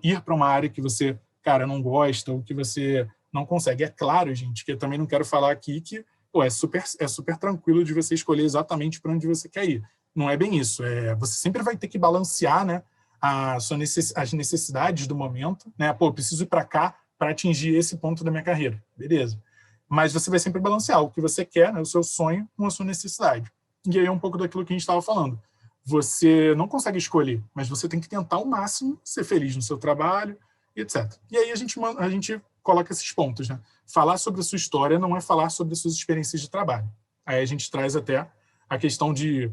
Ir para uma área que você, cara, não gosta ou que você não consegue. É claro, gente, que eu também não quero falar aqui que é super tranquilo de você escolher exatamente para onde você quer ir. Não é bem isso. Você sempre vai ter que balancear, né, as necessidades do momento. Né? Pô, eu preciso ir para cá para atingir esse ponto da minha carreira. Beleza. Mas você vai sempre balancear o que você quer, né, o seu sonho, com a sua necessidade. E aí é um pouco daquilo que a gente estava falando. Você não consegue escolher, mas você tem que tentar ao máximo ser feliz no seu trabalho, etc. E aí a gente coloca esses pontos. Né? Falar sobre a sua história não é falar sobre as suas experiências de trabalho. Aí a gente traz até a questão de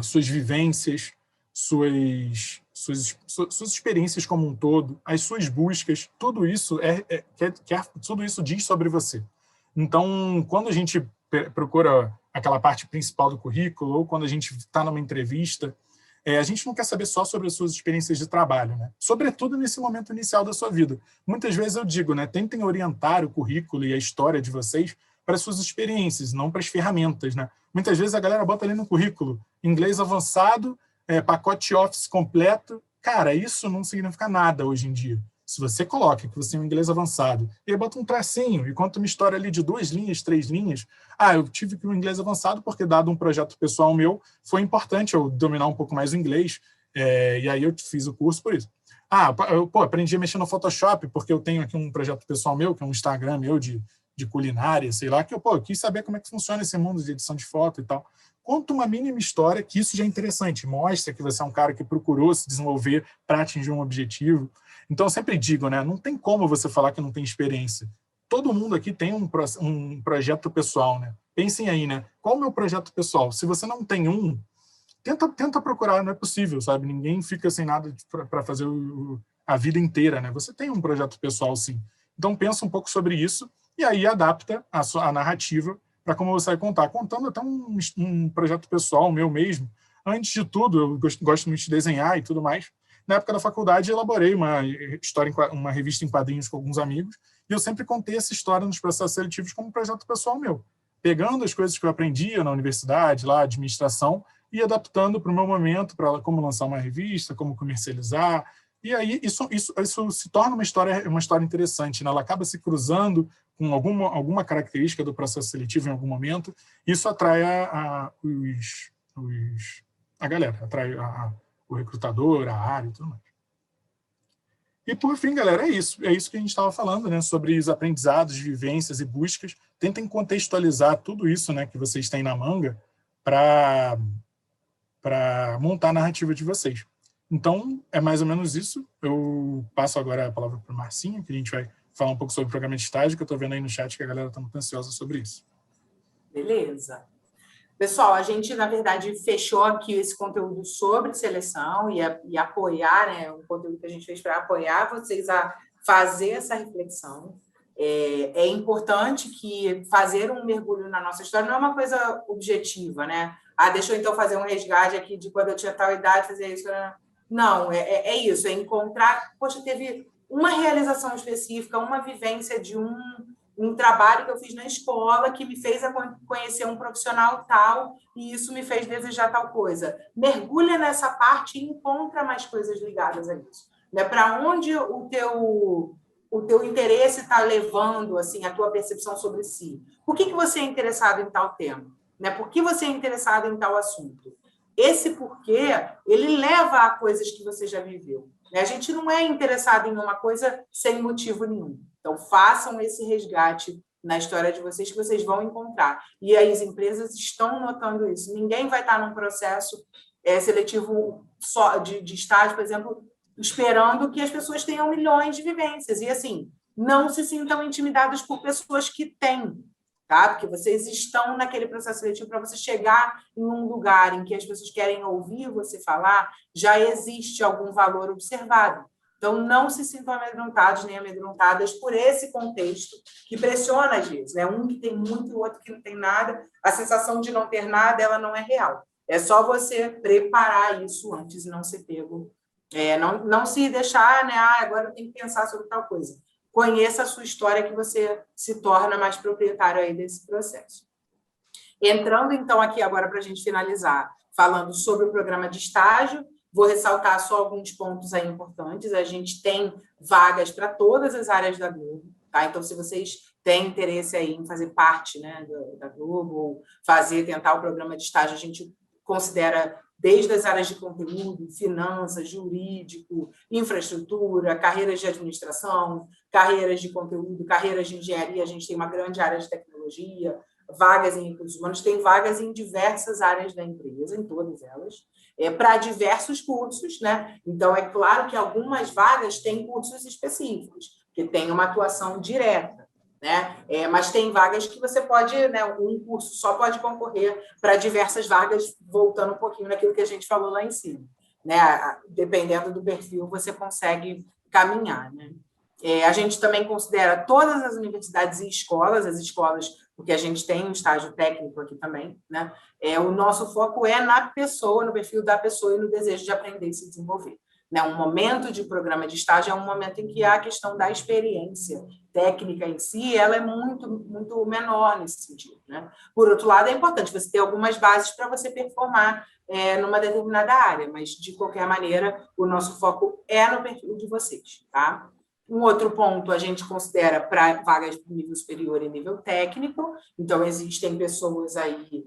suas vivências, suas experiências como um todo, as suas buscas, tudo isso tudo isso diz sobre você. Então, quando a gente procura aquela parte principal do currículo, ou quando a gente está numa entrevista, a gente não quer saber só sobre as suas experiências de trabalho, né? Sobretudo nesse momento inicial da sua vida. Muitas vezes eu digo, né, tentem orientar o currículo e a história de vocês para as suas experiências, não para as ferramentas, né? Muitas vezes a galera bota ali no currículo inglês avançado, pacote Office completo. Cara, isso não significa nada hoje em dia. Se você coloca que você tem um inglês avançado e aí bota um tracinho e conta uma história ali de 2 linhas, 3 linhas, eu tive que um inglês avançado porque, dado um projeto pessoal meu, foi importante eu dominar um pouco mais o inglês, e aí eu fiz o curso por isso. Eu aprendi a mexer no Photoshop porque eu tenho aqui um projeto pessoal meu, que é um Instagram meu de culinária, sei lá, que eu quis saber como é que funciona esse mundo de edição de foto e tal. Conta uma mínima história, que isso já é interessante, mostra que você é um cara que procurou se desenvolver para atingir um objetivo. Então, eu sempre digo, né, não tem como você falar que não tem experiência. Todo mundo aqui tem um projeto pessoal, né? Pensem aí, né? Qual é o meu projeto pessoal? Se você não tem um, tenta procurar, não é possível, sabe? Ninguém fica sem nada para fazer a vida inteira, né? Você tem um projeto pessoal, sim. Então, pensa um pouco sobre isso e aí adapta a narrativa para como você vai contar. Contando até um projeto pessoal meu mesmo. Antes de tudo, eu gosto muito de desenhar e tudo mais. Na época da faculdade, elaborei uma revista em quadrinhos com alguns amigos e eu sempre contei essa história nos processos seletivos como um projeto pessoal meu, pegando as coisas que eu aprendia na universidade, lá, administração, e adaptando para o meu momento, para como lançar uma revista, como comercializar. E aí isso se torna uma história interessante, né? Ela acaba se cruzando com alguma característica do processo seletivo em algum momento. Isso atrai a galera, atrai o recrutador, a área e tudo mais. E, por fim, galera, é isso que a gente estava falando, né, sobre os aprendizados, vivências e buscas. Tentem contextualizar tudo isso, né, que vocês têm na manga para montar a narrativa de vocês. Então, é mais ou menos isso. Eu passo agora a palavra para o Marcinho, que a gente vai falar um pouco sobre o programa de estágio, que eu estou vendo aí no chat que a galera está muito ansiosa sobre isso. Beleza. Pessoal, a gente, na verdade, fechou aqui esse conteúdo sobre seleção e apoiar, né, um conteúdo que a gente fez para apoiar vocês a fazer essa reflexão. É importante que fazer um mergulho na nossa história não é uma coisa objetiva, né? Deixa eu então fazer um resgate aqui de quando eu tinha tal idade, fazer isso. Não, é isso, é encontrar... Poxa, teve uma realização específica, uma vivência de um trabalho que eu fiz na escola que me fez conhecer um profissional tal e isso me fez desejar tal coisa. Mergulha nessa parte e encontra mais coisas ligadas a isso. Né? Para onde o teu interesse está levando assim, a tua percepção sobre si? Por que você é interessado em tal tema? Né? Por que você é interessado em tal assunto? Esse porquê, ele leva a coisas que você já viveu. Né? A gente não é interessado em uma coisa sem motivo nenhum. Então, façam esse resgate na história de vocês que vocês vão encontrar. E aí, as empresas estão notando isso. Ninguém vai estar num processo seletivo só de estágio, por exemplo, esperando que as pessoas tenham milhões de vivências. E, assim, não se sintam intimidadas por pessoas que têm, tá? Porque vocês estão naquele processo seletivo para você chegar em um lugar em que as pessoas querem ouvir você falar, já existe algum valor observado. Então, não se sintam amedrontados nem amedrontadas por esse contexto que pressiona às vezes, né? Um que tem muito e o outro que não tem nada. A sensação de não ter nada, ela não é real. É só você preparar isso antes e não ser pego. Não se deixar, né? Agora eu tenho que pensar sobre tal coisa. Conheça a sua história que você se torna mais proprietário aí desse processo. Entrando, então, aqui agora para a gente finalizar, falando sobre o programa de estágio, vou ressaltar só alguns pontos aí importantes. A gente tem vagas para todas as áreas da Globo, tá? Então, se vocês têm interesse aí em fazer parte, né, da Globo, ou tentar o programa de estágio, a gente considera desde as áreas de conteúdo, finanças, jurídico, infraestrutura, carreiras de administração, carreiras de conteúdo, carreiras de engenharia, a gente tem uma grande área de tecnologia, vagas em recursos humanos, tem vagas em diversas áreas da empresa, em todas elas, para diversos cursos, né? Então, é claro que algumas vagas têm cursos específicos, que têm uma atuação direta, né? Mas tem vagas que você pode, né, um curso só pode concorrer para diversas vagas, voltando um pouquinho naquilo que a gente falou lá em cima, né? Dependendo do perfil, você consegue caminhar, né? A gente também considera todas as universidades e escolas, as escolas porque a gente tem um estágio técnico aqui também, né? O nosso foco é na pessoa, no perfil da pessoa e no desejo de aprender e se desenvolver. Né? Um momento de programa de estágio é um momento em que a questão da experiência técnica em si, ela é muito, muito menor nesse sentido. Né? Por outro lado, é importante você ter algumas bases para você performar numa determinada área, mas, de qualquer maneira, o nosso foco é no perfil de vocês. Tá? Um outro ponto a gente considera para vagas de nível superior e nível técnico, então existem pessoas aí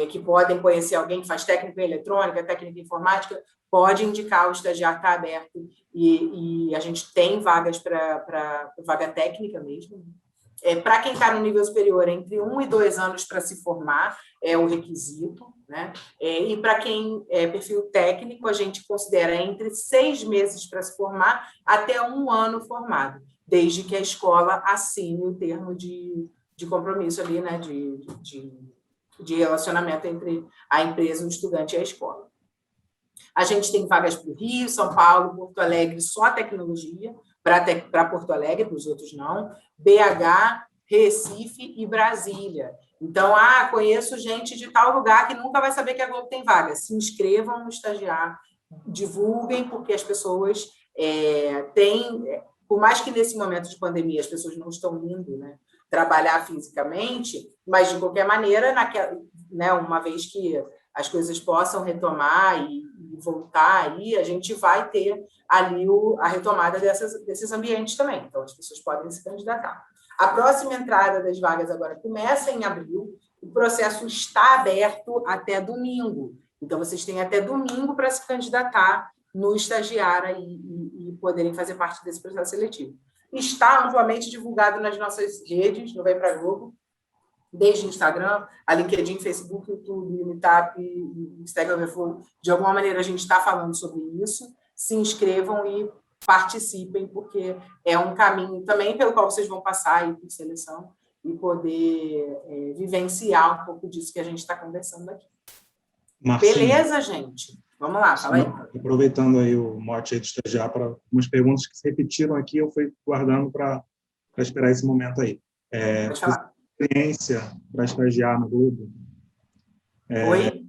que podem conhecer alguém que faz técnica em eletrônica, técnica em informática, pode indicar, o estagiário está aberto e a gente tem vagas para vaga técnica mesmo. Para quem está no nível superior, entre 1 e 2 anos para se formar é o requisito, né? E para quem é perfil técnico, a gente considera entre 6 meses para se formar até 1 ano formado, desde que a escola assine o termo de compromisso ali, né? De relacionamento entre a empresa, o estudante e a escola. A gente tem vagas para o Rio, São Paulo, Porto Alegre, só tecnologia, para Porto Alegre, para os outros não, BH, Recife e Brasília. Então, conheço gente de tal lugar que nunca vai saber que a Globo tem vaga. Se inscrevam no estagiário, divulguem, porque as pessoas têm, por mais que nesse momento de pandemia as pessoas não estão indo, né, trabalhar fisicamente, mas, de qualquer maneira, uma vez que as coisas possam retomar e voltar aí, a gente vai ter ali a retomada desses ambientes também. Então, as pessoas podem se candidatar. A próxima entrada das vagas agora começa em abril, o processo está aberto até domingo. Então, vocês têm até domingo para se candidatar no estagiário e poderem fazer parte desse processo seletivo. Está amplamente divulgado nas nossas redes, no Vem Pra Globo, desde Instagram, a LinkedIn, Facebook, YouTube, Meetup, Instagram Overflow. De alguma maneira, a gente está falando sobre isso. Se inscrevam e participem, porque é um caminho também pelo qual vocês vão passar aí por seleção e poder vivenciar um pouco disso que a gente está conversando aqui. Marcinho, beleza, gente? Vamos lá, fala aí. Aproveitando aí o mote aí do estagiário para algumas perguntas que se repetiram aqui, eu fui guardando para esperar esse momento aí. Pode falar. Experiência para estagiar na Globo? Oi?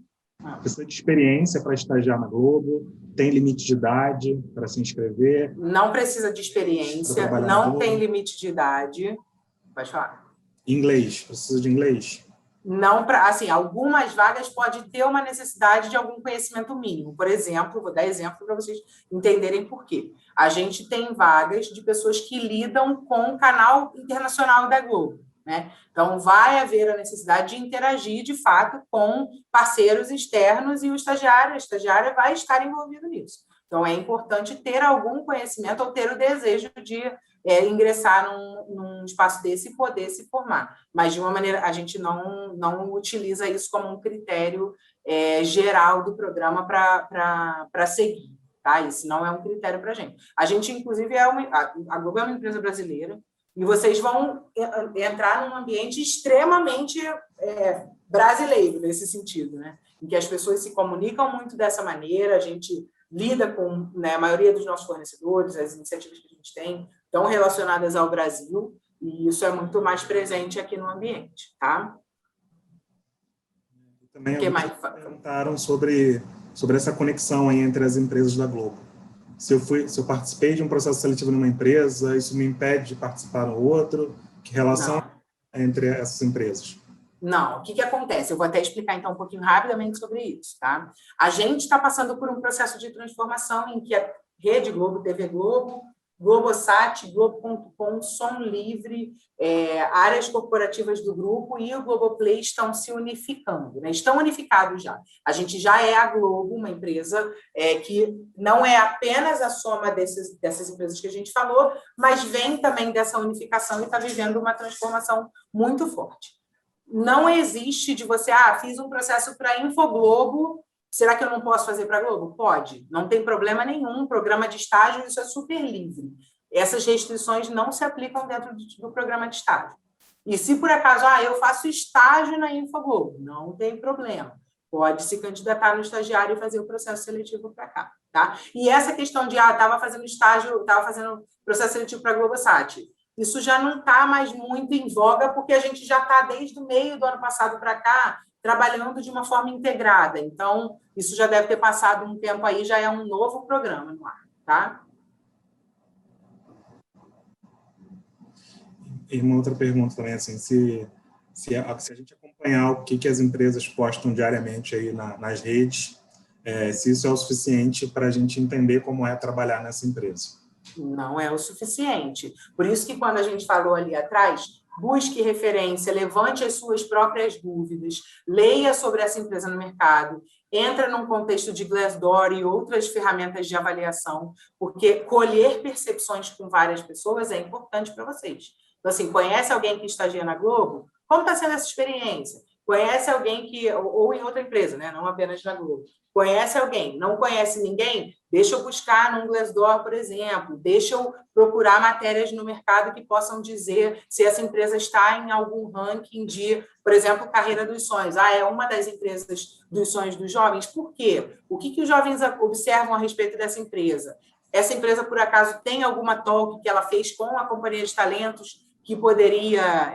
Precisa de experiência para estagiar na Globo? Tem limite de idade para se inscrever? Não precisa de experiência, não tem limite de idade. Pode falar. Inglês, precisa de inglês? Não, assim, algumas vagas podem ter uma necessidade de algum conhecimento mínimo. Por exemplo, vou dar exemplo para vocês entenderem por quê. A gente tem vagas de pessoas que lidam com o canal internacional da Globo, né? Então, vai haver a necessidade de interagir, de fato, com parceiros externos e a estagiária vai estar envolvido nisso. Então, é importante ter algum conhecimento ou ter o desejo de ingressar num espaço desse e poder se formar. Mas, de uma maneira, a gente não utiliza isso como um critério geral do programa para seguir. Tá? Isso não é um critério para a gente. A gente, inclusive, a Globo é uma empresa brasileira e vocês vão entrar num ambiente extremamente brasileiro, nesse sentido, né? Em que as pessoas se comunicam muito dessa maneira, a gente lida com, né, a maioria dos nossos fornecedores, as iniciativas que a gente tem estão relacionadas ao Brasil, e isso é muito mais presente aqui no ambiente, tá? Também perguntaram sobre essa conexão aí entre as empresas da Globo. Se eu participei de um processo seletivo numa empresa, isso me impede de participar no outro? Que relação entre essas empresas? Não, o que acontece? Eu vou até explicar, então, um pouquinho rapidamente sobre isso, tá? A gente está passando por um processo de transformação em que a Rede Globo, TV Globo, Globosat, Globo.com, Som Livre, áreas corporativas do grupo e o Globoplay estão se unificando, né? Estão unificados já. A gente já é a Globo, uma empresa que não é apenas a soma dessas empresas que a gente falou, mas vem também dessa unificação e está vivendo uma transformação muito forte. Não existe de você, fiz um processo para Infoglobo, será que eu não posso fazer para a Globo? Pode, não tem problema nenhum, programa de estágio, isso é super livre. Essas restrições não se aplicam dentro do programa de estágio. E se por acaso, eu faço estágio na Infoglobo, não tem problema. Pode se candidatar no estagiário e fazer o processo seletivo para cá, tá? E essa questão de, estava fazendo estágio, estava fazendo processo seletivo para a Globosat, isso já não está mais muito em voga, porque a gente já está, desde o meio do ano passado para cá, trabalhando de uma forma integrada. Então, isso já deve ter passado um tempo aí, já é um novo programa no ar, tá? E uma outra pergunta também, assim, se a gente acompanhar o que as empresas postam diariamente aí nas redes, se isso é o suficiente para a gente entender como é trabalhar nessa empresa. Não é o suficiente. Por isso que quando a gente falou ali atrás, busque referência, levante as suas próprias dúvidas, leia sobre essa empresa no mercado, entra num contexto de Glassdoor e outras ferramentas de avaliação, porque colher percepções com várias pessoas é importante para vocês. Então, assim, conhece alguém que estagia na Globo? Como está sendo essa experiência? Conhece alguém que... Ou em outra empresa, né? Não apenas na Globo. Conhece alguém? Não conhece ninguém? Deixa eu buscar no Glassdoor, por exemplo. Deixa eu procurar matérias no mercado que possam dizer se essa empresa está em algum ranking de, por exemplo, carreira dos sonhos. É uma das empresas dos sonhos dos jovens. Por quê? O que os jovens observam a respeito dessa empresa? Essa empresa, por acaso, tem alguma talk que ela fez com a Companhia de Talentos que poderia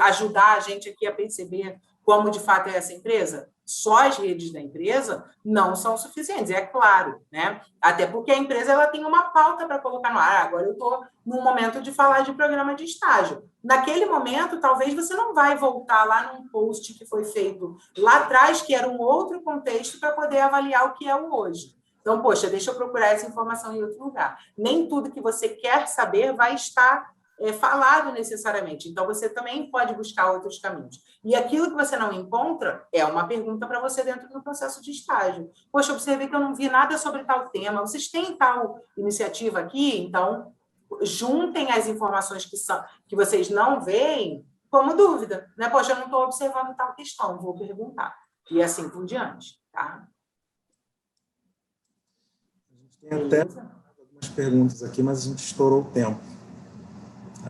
ajudar a gente aqui a perceber como, de fato, é essa empresa? Só as redes da empresa não são suficientes, é claro, né? Até porque a empresa ela tem uma pauta para colocar no ar. Agora eu estou no momento de falar de programa de estágio. Naquele momento, talvez você não vai voltar lá num post que foi feito lá atrás, que era um outro contexto, para poder avaliar o que é o hoje. Então, poxa, deixa eu procurar essa informação em outro lugar. Nem tudo que você quer saber vai estar falado necessariamente. Então, você também pode buscar outros caminhos. E aquilo que você não encontra é uma pergunta para você dentro do processo de estágio. Poxa, observei que eu não vi nada sobre tal tema. Vocês têm tal iniciativa aqui? Então, juntem as informações que vocês não veem como dúvida. Né? Poxa, eu não estou observando tal questão, vou perguntar. E assim por diante. Tá? A gente tem até algumas perguntas aqui, mas a gente estourou o tempo.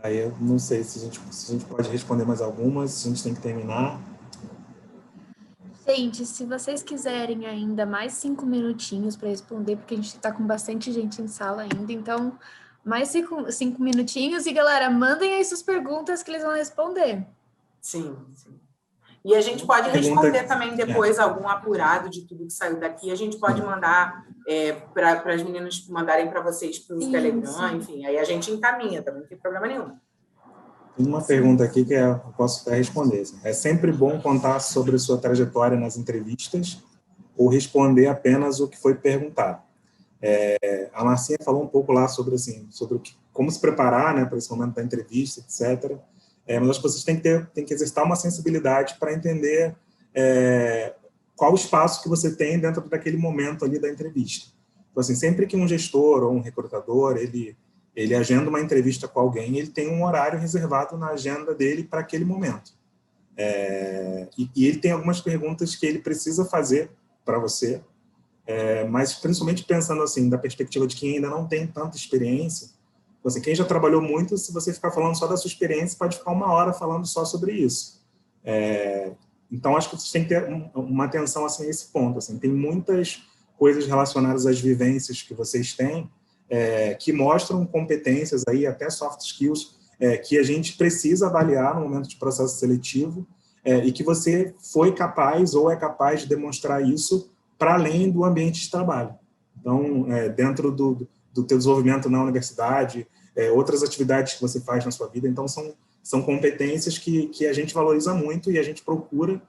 Aí eu não sei se a gente pode responder mais algumas, se a gente tem que terminar. Gente, se vocês quiserem ainda mais 5 minutinhos para responder, porque a gente está com bastante gente em sala ainda, então mais 5 minutinhos. E, galera, mandem aí suas perguntas que eles vão responder. Sim, sim. E a gente pode responder também depois algum apurado de tudo que saiu daqui. A gente pode mandar para as meninas mandarem para vocês para o Telegram, enfim. Aí a gente encaminha, também não tem problema nenhum. Tem uma pergunta aqui que eu posso até responder. É sempre bom contar sobre sua trajetória nas entrevistas ou responder apenas o que foi perguntado? A Marcinha falou um pouco lá sobre como se preparar, né, para esse momento da entrevista, etc. Mas acho que vocês têm que exercitar uma sensibilidade para entender qual o espaço que você tem dentro daquele momento ali da entrevista. Então, assim, sempre que um gestor ou um recrutador, ele agenda uma entrevista com alguém, ele tem um horário reservado na agenda dele para aquele momento. E ele tem algumas perguntas que ele precisa fazer para você, mas principalmente pensando assim, da perspectiva de quem ainda não tem tanta experiência. Assim, quem já trabalhou muito, se você ficar falando só da sua experiência, pode ficar 1 hora falando só sobre isso. Então, acho que você tem que ter uma atenção assim, a esse ponto. Assim, tem muitas coisas relacionadas às vivências que vocês têm que mostram competências, aí, até soft skills, que a gente precisa avaliar no momento de processo seletivo e que você foi capaz ou é capaz de demonstrar isso para além do ambiente de trabalho. Então, dentro do teu desenvolvimento na universidade, outras atividades que você faz na sua vida. Então, são competências que a gente valoriza muito e a gente procura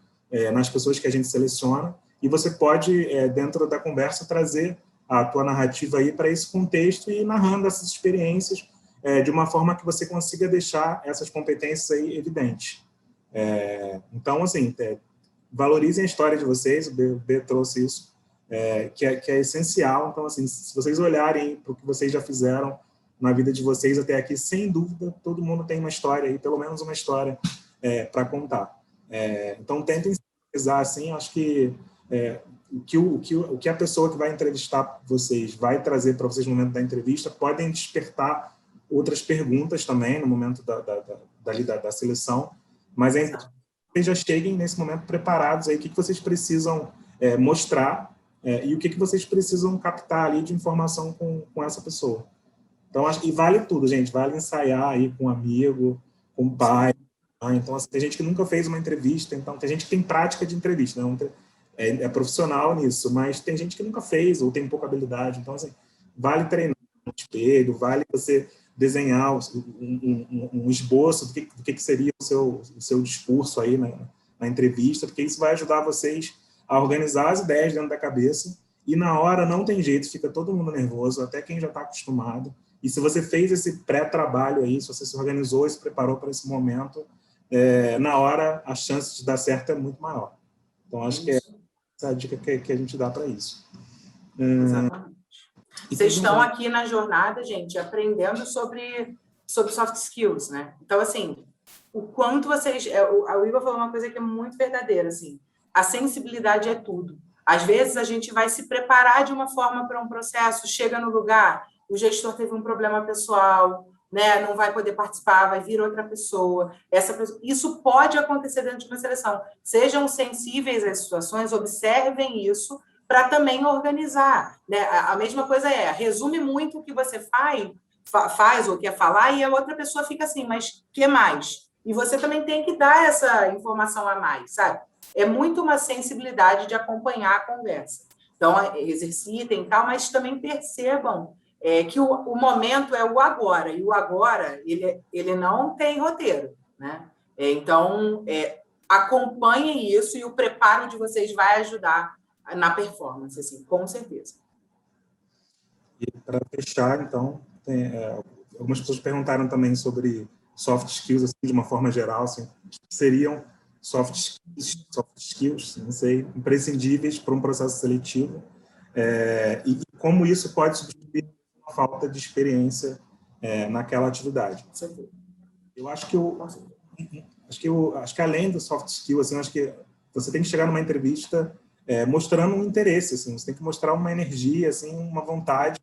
nas pessoas que a gente seleciona, e você pode, dentro da conversa, trazer a tua narrativa aí para esse contexto e ir narrando essas experiências de uma forma que você consiga deixar essas competências aí evidentes. Então, assim, valorizem a história de vocês, o B trouxe isso, que é essencial. Então, assim, se vocês olharem para o que vocês já fizeram na vida de vocês até aqui, sem dúvida, todo mundo tem uma história aí, pelo menos uma história para contar. Então, tentem se valorizar, assim, acho que o que a pessoa que vai entrevistar vocês vai trazer para vocês no momento da entrevista podem despertar outras perguntas também no momento da seleção, mas é importante que vocês já cheguem nesse momento preparados aí, o que vocês precisam mostrar e o que vocês precisam captar ali de informação com essa pessoa. Então, e vale tudo, gente. Vale ensaiar aí com um amigo, com o pai. Então, assim, tem gente que nunca fez uma entrevista, então tem gente que tem prática de entrevista, né? É profissional nisso, mas tem gente que nunca fez ou tem pouca habilidade. Então, assim, vale treinar no espelho, vale você desenhar um esboço do que seria o seu discurso aí na entrevista, porque isso vai ajudar vocês a organizar as ideias dentro da cabeça, e na hora não tem jeito, fica todo mundo nervoso, até quem já está acostumado. E se você fez esse pré-trabalho aí, se você se organizou e se preparou para esse momento, na hora a chance de dar certo é muito maior. Então, acho que essa é a dica que a gente dá para isso. Exatamente. Vocês estão aqui na jornada, gente, aprendendo sobre soft skills, né? Então, assim, o quanto vocês... A Igor falou uma coisa que é muito verdadeira, assim, a sensibilidade é tudo. Às vezes, a gente vai se preparar de uma forma para um processo, chega no lugar, o gestor teve um problema pessoal, né? Não vai poder participar, vai vir outra pessoa. Isso pode acontecer dentro de uma seleção. Sejam sensíveis às situações, observem isso, para também organizar, né? A mesma coisa resume muito o que você faz ou quer falar, e a outra pessoa fica assim, mas que mais? E você também tem que dar essa informação a mais, sabe? É muito uma sensibilidade de acompanhar a conversa. Então, exercitem e tal, mas também percebam que o momento é o agora, e o agora, ele não tem roteiro, né? Então, acompanhem isso, e o preparo de vocês vai ajudar na performance, assim, com certeza. E para fechar, então, algumas pessoas perguntaram também sobre soft skills, assim, de uma forma geral, assim, que seriam soft skills, não sei, imprescindíveis para um processo seletivo, e como isso pode substituir uma falta de experiência naquela atividade. Eu acho que além do soft skill, assim, acho que você tem que chegar numa entrevista mostrando um interesse, assim, você tem que mostrar uma energia, assim, uma vontade,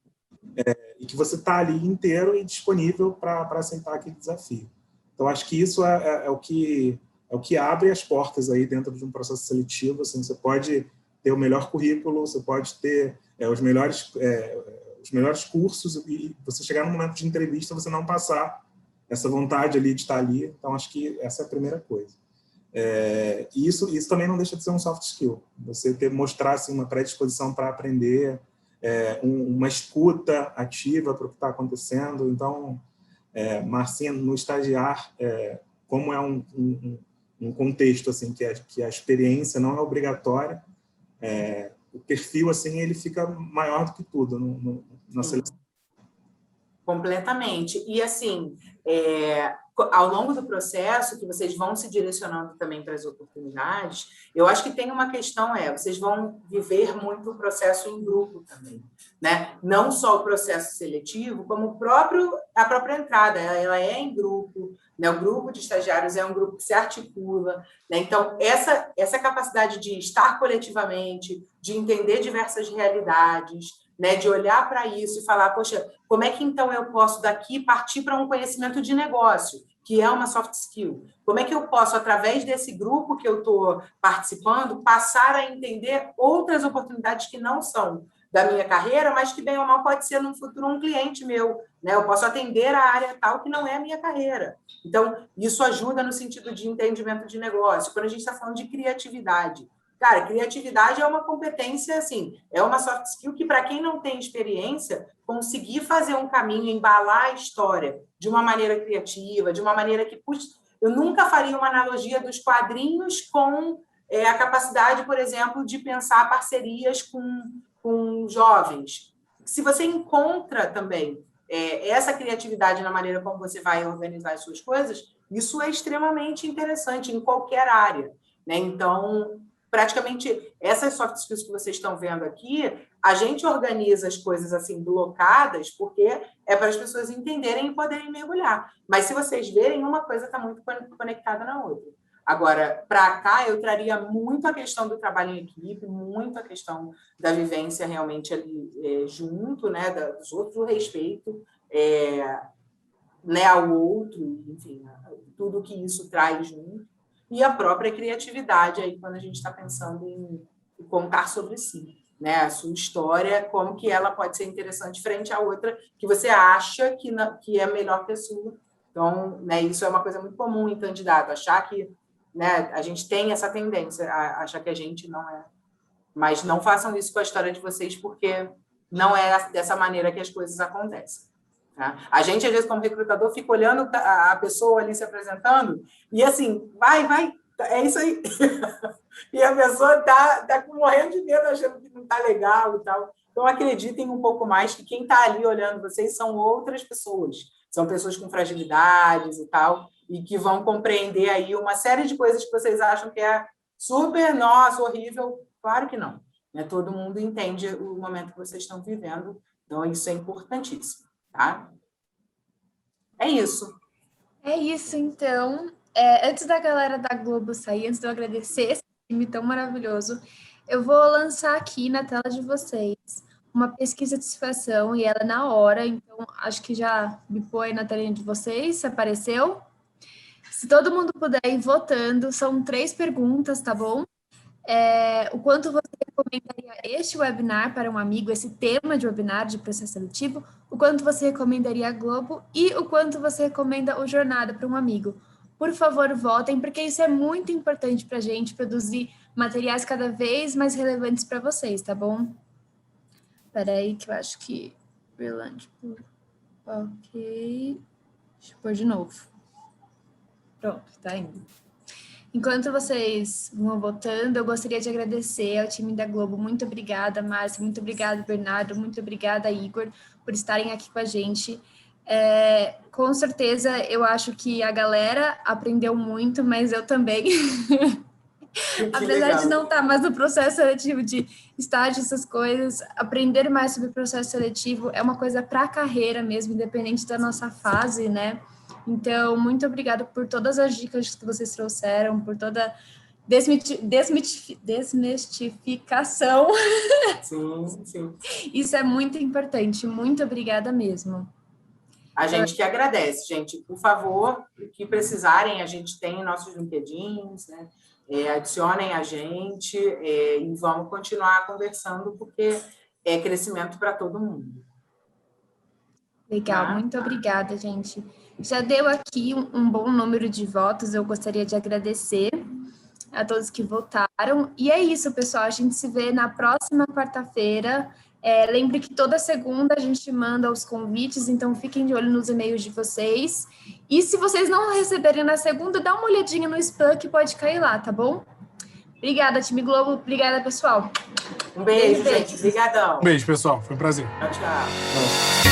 e que você está ali inteiro e disponível para aceitar aquele desafio. Então, acho que isso é o que abre as portas aí dentro de um processo seletivo. Assim, você pode ter o melhor currículo, você pode ter os melhores cursos, e você chegar no momento de entrevista, você não passar essa vontade ali de estar ali. Então, acho que essa é a primeira coisa. E isso também não deixa de ser um soft skill. Você mostrar assim, uma predisposição para aprender, uma escuta ativa para o que está acontecendo. Então, Marcinha, no estagiar, como é um contexto assim que a experiência não é obrigatória, o perfil assim ele fica maior do que tudo na seleção. Completamente. E, assim, ao longo do processo, que vocês vão se direcionando também para as oportunidades, eu acho que tem uma questão, vocês vão viver muito o processo em grupo também, né? Não só o processo seletivo, como a própria entrada, ela é em grupo, né? O grupo de estagiários é um grupo que se articula, né? Então, essa capacidade de estar coletivamente, de entender diversas realidades, né, de olhar para isso e falar, poxa, como é que então eu posso daqui partir para um conhecimento de negócio, que é uma soft skill? Como é que eu posso, através desse grupo que eu estou participando, passar a entender outras oportunidades que não são da minha carreira, mas que bem ou mal pode ser no futuro um cliente meu, né? Eu posso atender a área tal que não é a minha carreira. Então, isso ajuda no sentido de entendimento de negócio. Quando a gente está falando de criatividade, cara, criatividade é uma competência, assim, é uma soft skill que, para quem não tem experiência, conseguir fazer um caminho, embalar a história de uma maneira criativa, de uma maneira que... Eu nunca faria uma analogia dos quadrinhos com a capacidade, por exemplo, de pensar parcerias com jovens. Se você encontra também essa criatividade na maneira como você vai organizar as suas coisas, isso é extremamente interessante em qualquer área, né? Então, praticamente, essas soft skills que vocês estão vendo aqui, a gente organiza as coisas assim, blocadas, porque é para as pessoas entenderem e poderem mergulhar. Mas, se vocês verem, uma coisa está muito conectada na outra. Agora, para cá, eu traria muito a questão do trabalho em equipe, muito a questão da vivência realmente ali junto, né, dos outros, o respeito né, ao outro, enfim, tudo que isso traz junto. E a própria criatividade aí, quando a gente está pensando em contar sobre si. né, a sua história, como que ela pode ser interessante frente à outra que você acha que é melhor que a sua. Então, né, isso é uma coisa muito comum em candidato, achar que, né, a gente tem essa tendência a achar que a gente não é. Mas não façam isso com a história de vocês, porque não é dessa maneira que as coisas acontecem. Tá? A gente, às vezes, como recrutador, fica olhando a pessoa ali se apresentando e assim, vai, é isso aí. E a pessoa tá morrendo de medo, achando que não está legal e tal. Então, acreditem um pouco mais que quem está ali olhando vocês são outras pessoas. São pessoas com fragilidades e tal, e que vão compreender aí uma série de coisas que vocês acham que é super, nossa, horrível. Claro que não. Né? Todo mundo entende o momento que vocês estão vivendo, então isso é importantíssimo. Tá? É isso. É isso, então. Antes da galera da Globo sair, antes de eu agradecer esse time tão maravilhoso, eu vou lançar aqui na tela de vocês uma pesquisa de satisfação, e ela é na hora, então acho que já me põe na telinha de vocês, se apareceu. Se todo mundo puder ir votando, são 3 perguntas, tá bom? O quanto você recomendaria este webinar para um amigo, esse tema de webinar de processo seletivo, o quanto você recomendaria a Globo e o quanto você recomenda o Jornada para um amigo. Por favor, votem, porque isso é muito importante para a gente produzir materiais cada vez mais relevantes para vocês, tá bom? Espera aí que eu acho que... Ok. Deixa eu pôr de novo. Pronto, tá indo. Enquanto vocês vão votando, eu gostaria de agradecer ao time da Globo. Muito obrigada, Márcia. Muito obrigada, Bernardo. Muito obrigada, Igor, por estarem aqui com a gente. Com certeza, eu acho que a galera aprendeu muito, mas eu também. Apesar de não estar mais no processo seletivo de estágio, essas coisas, aprender mais sobre o processo seletivo é uma coisa para a carreira mesmo, independente da nossa fase, né? Então, muito obrigada por todas as dicas que vocês trouxeram, por toda desmistificação. Sim. Isso é muito importante. Muito obrigada mesmo. A gente que agradece, gente. Por favor, o que precisarem, a gente tem nossos LinkedIns, né? Adicionem a gente e vamos continuar conversando, porque é crescimento para todo mundo. Legal, muito obrigada, gente. Já deu aqui um bom número de votos, eu gostaria de agradecer a todos que votaram. E é isso, pessoal, a gente se vê na próxima quarta-feira. Lembre que toda segunda a gente manda os convites, então fiquem de olho nos e-mails de vocês. E se vocês não receberem na segunda, dá uma olhadinha no spam que pode cair lá, tá bom? Obrigada, time Globo. Obrigada, pessoal. Um beijo, gente. Obrigadão. Um beijo, pessoal. Foi um prazer. Tchau.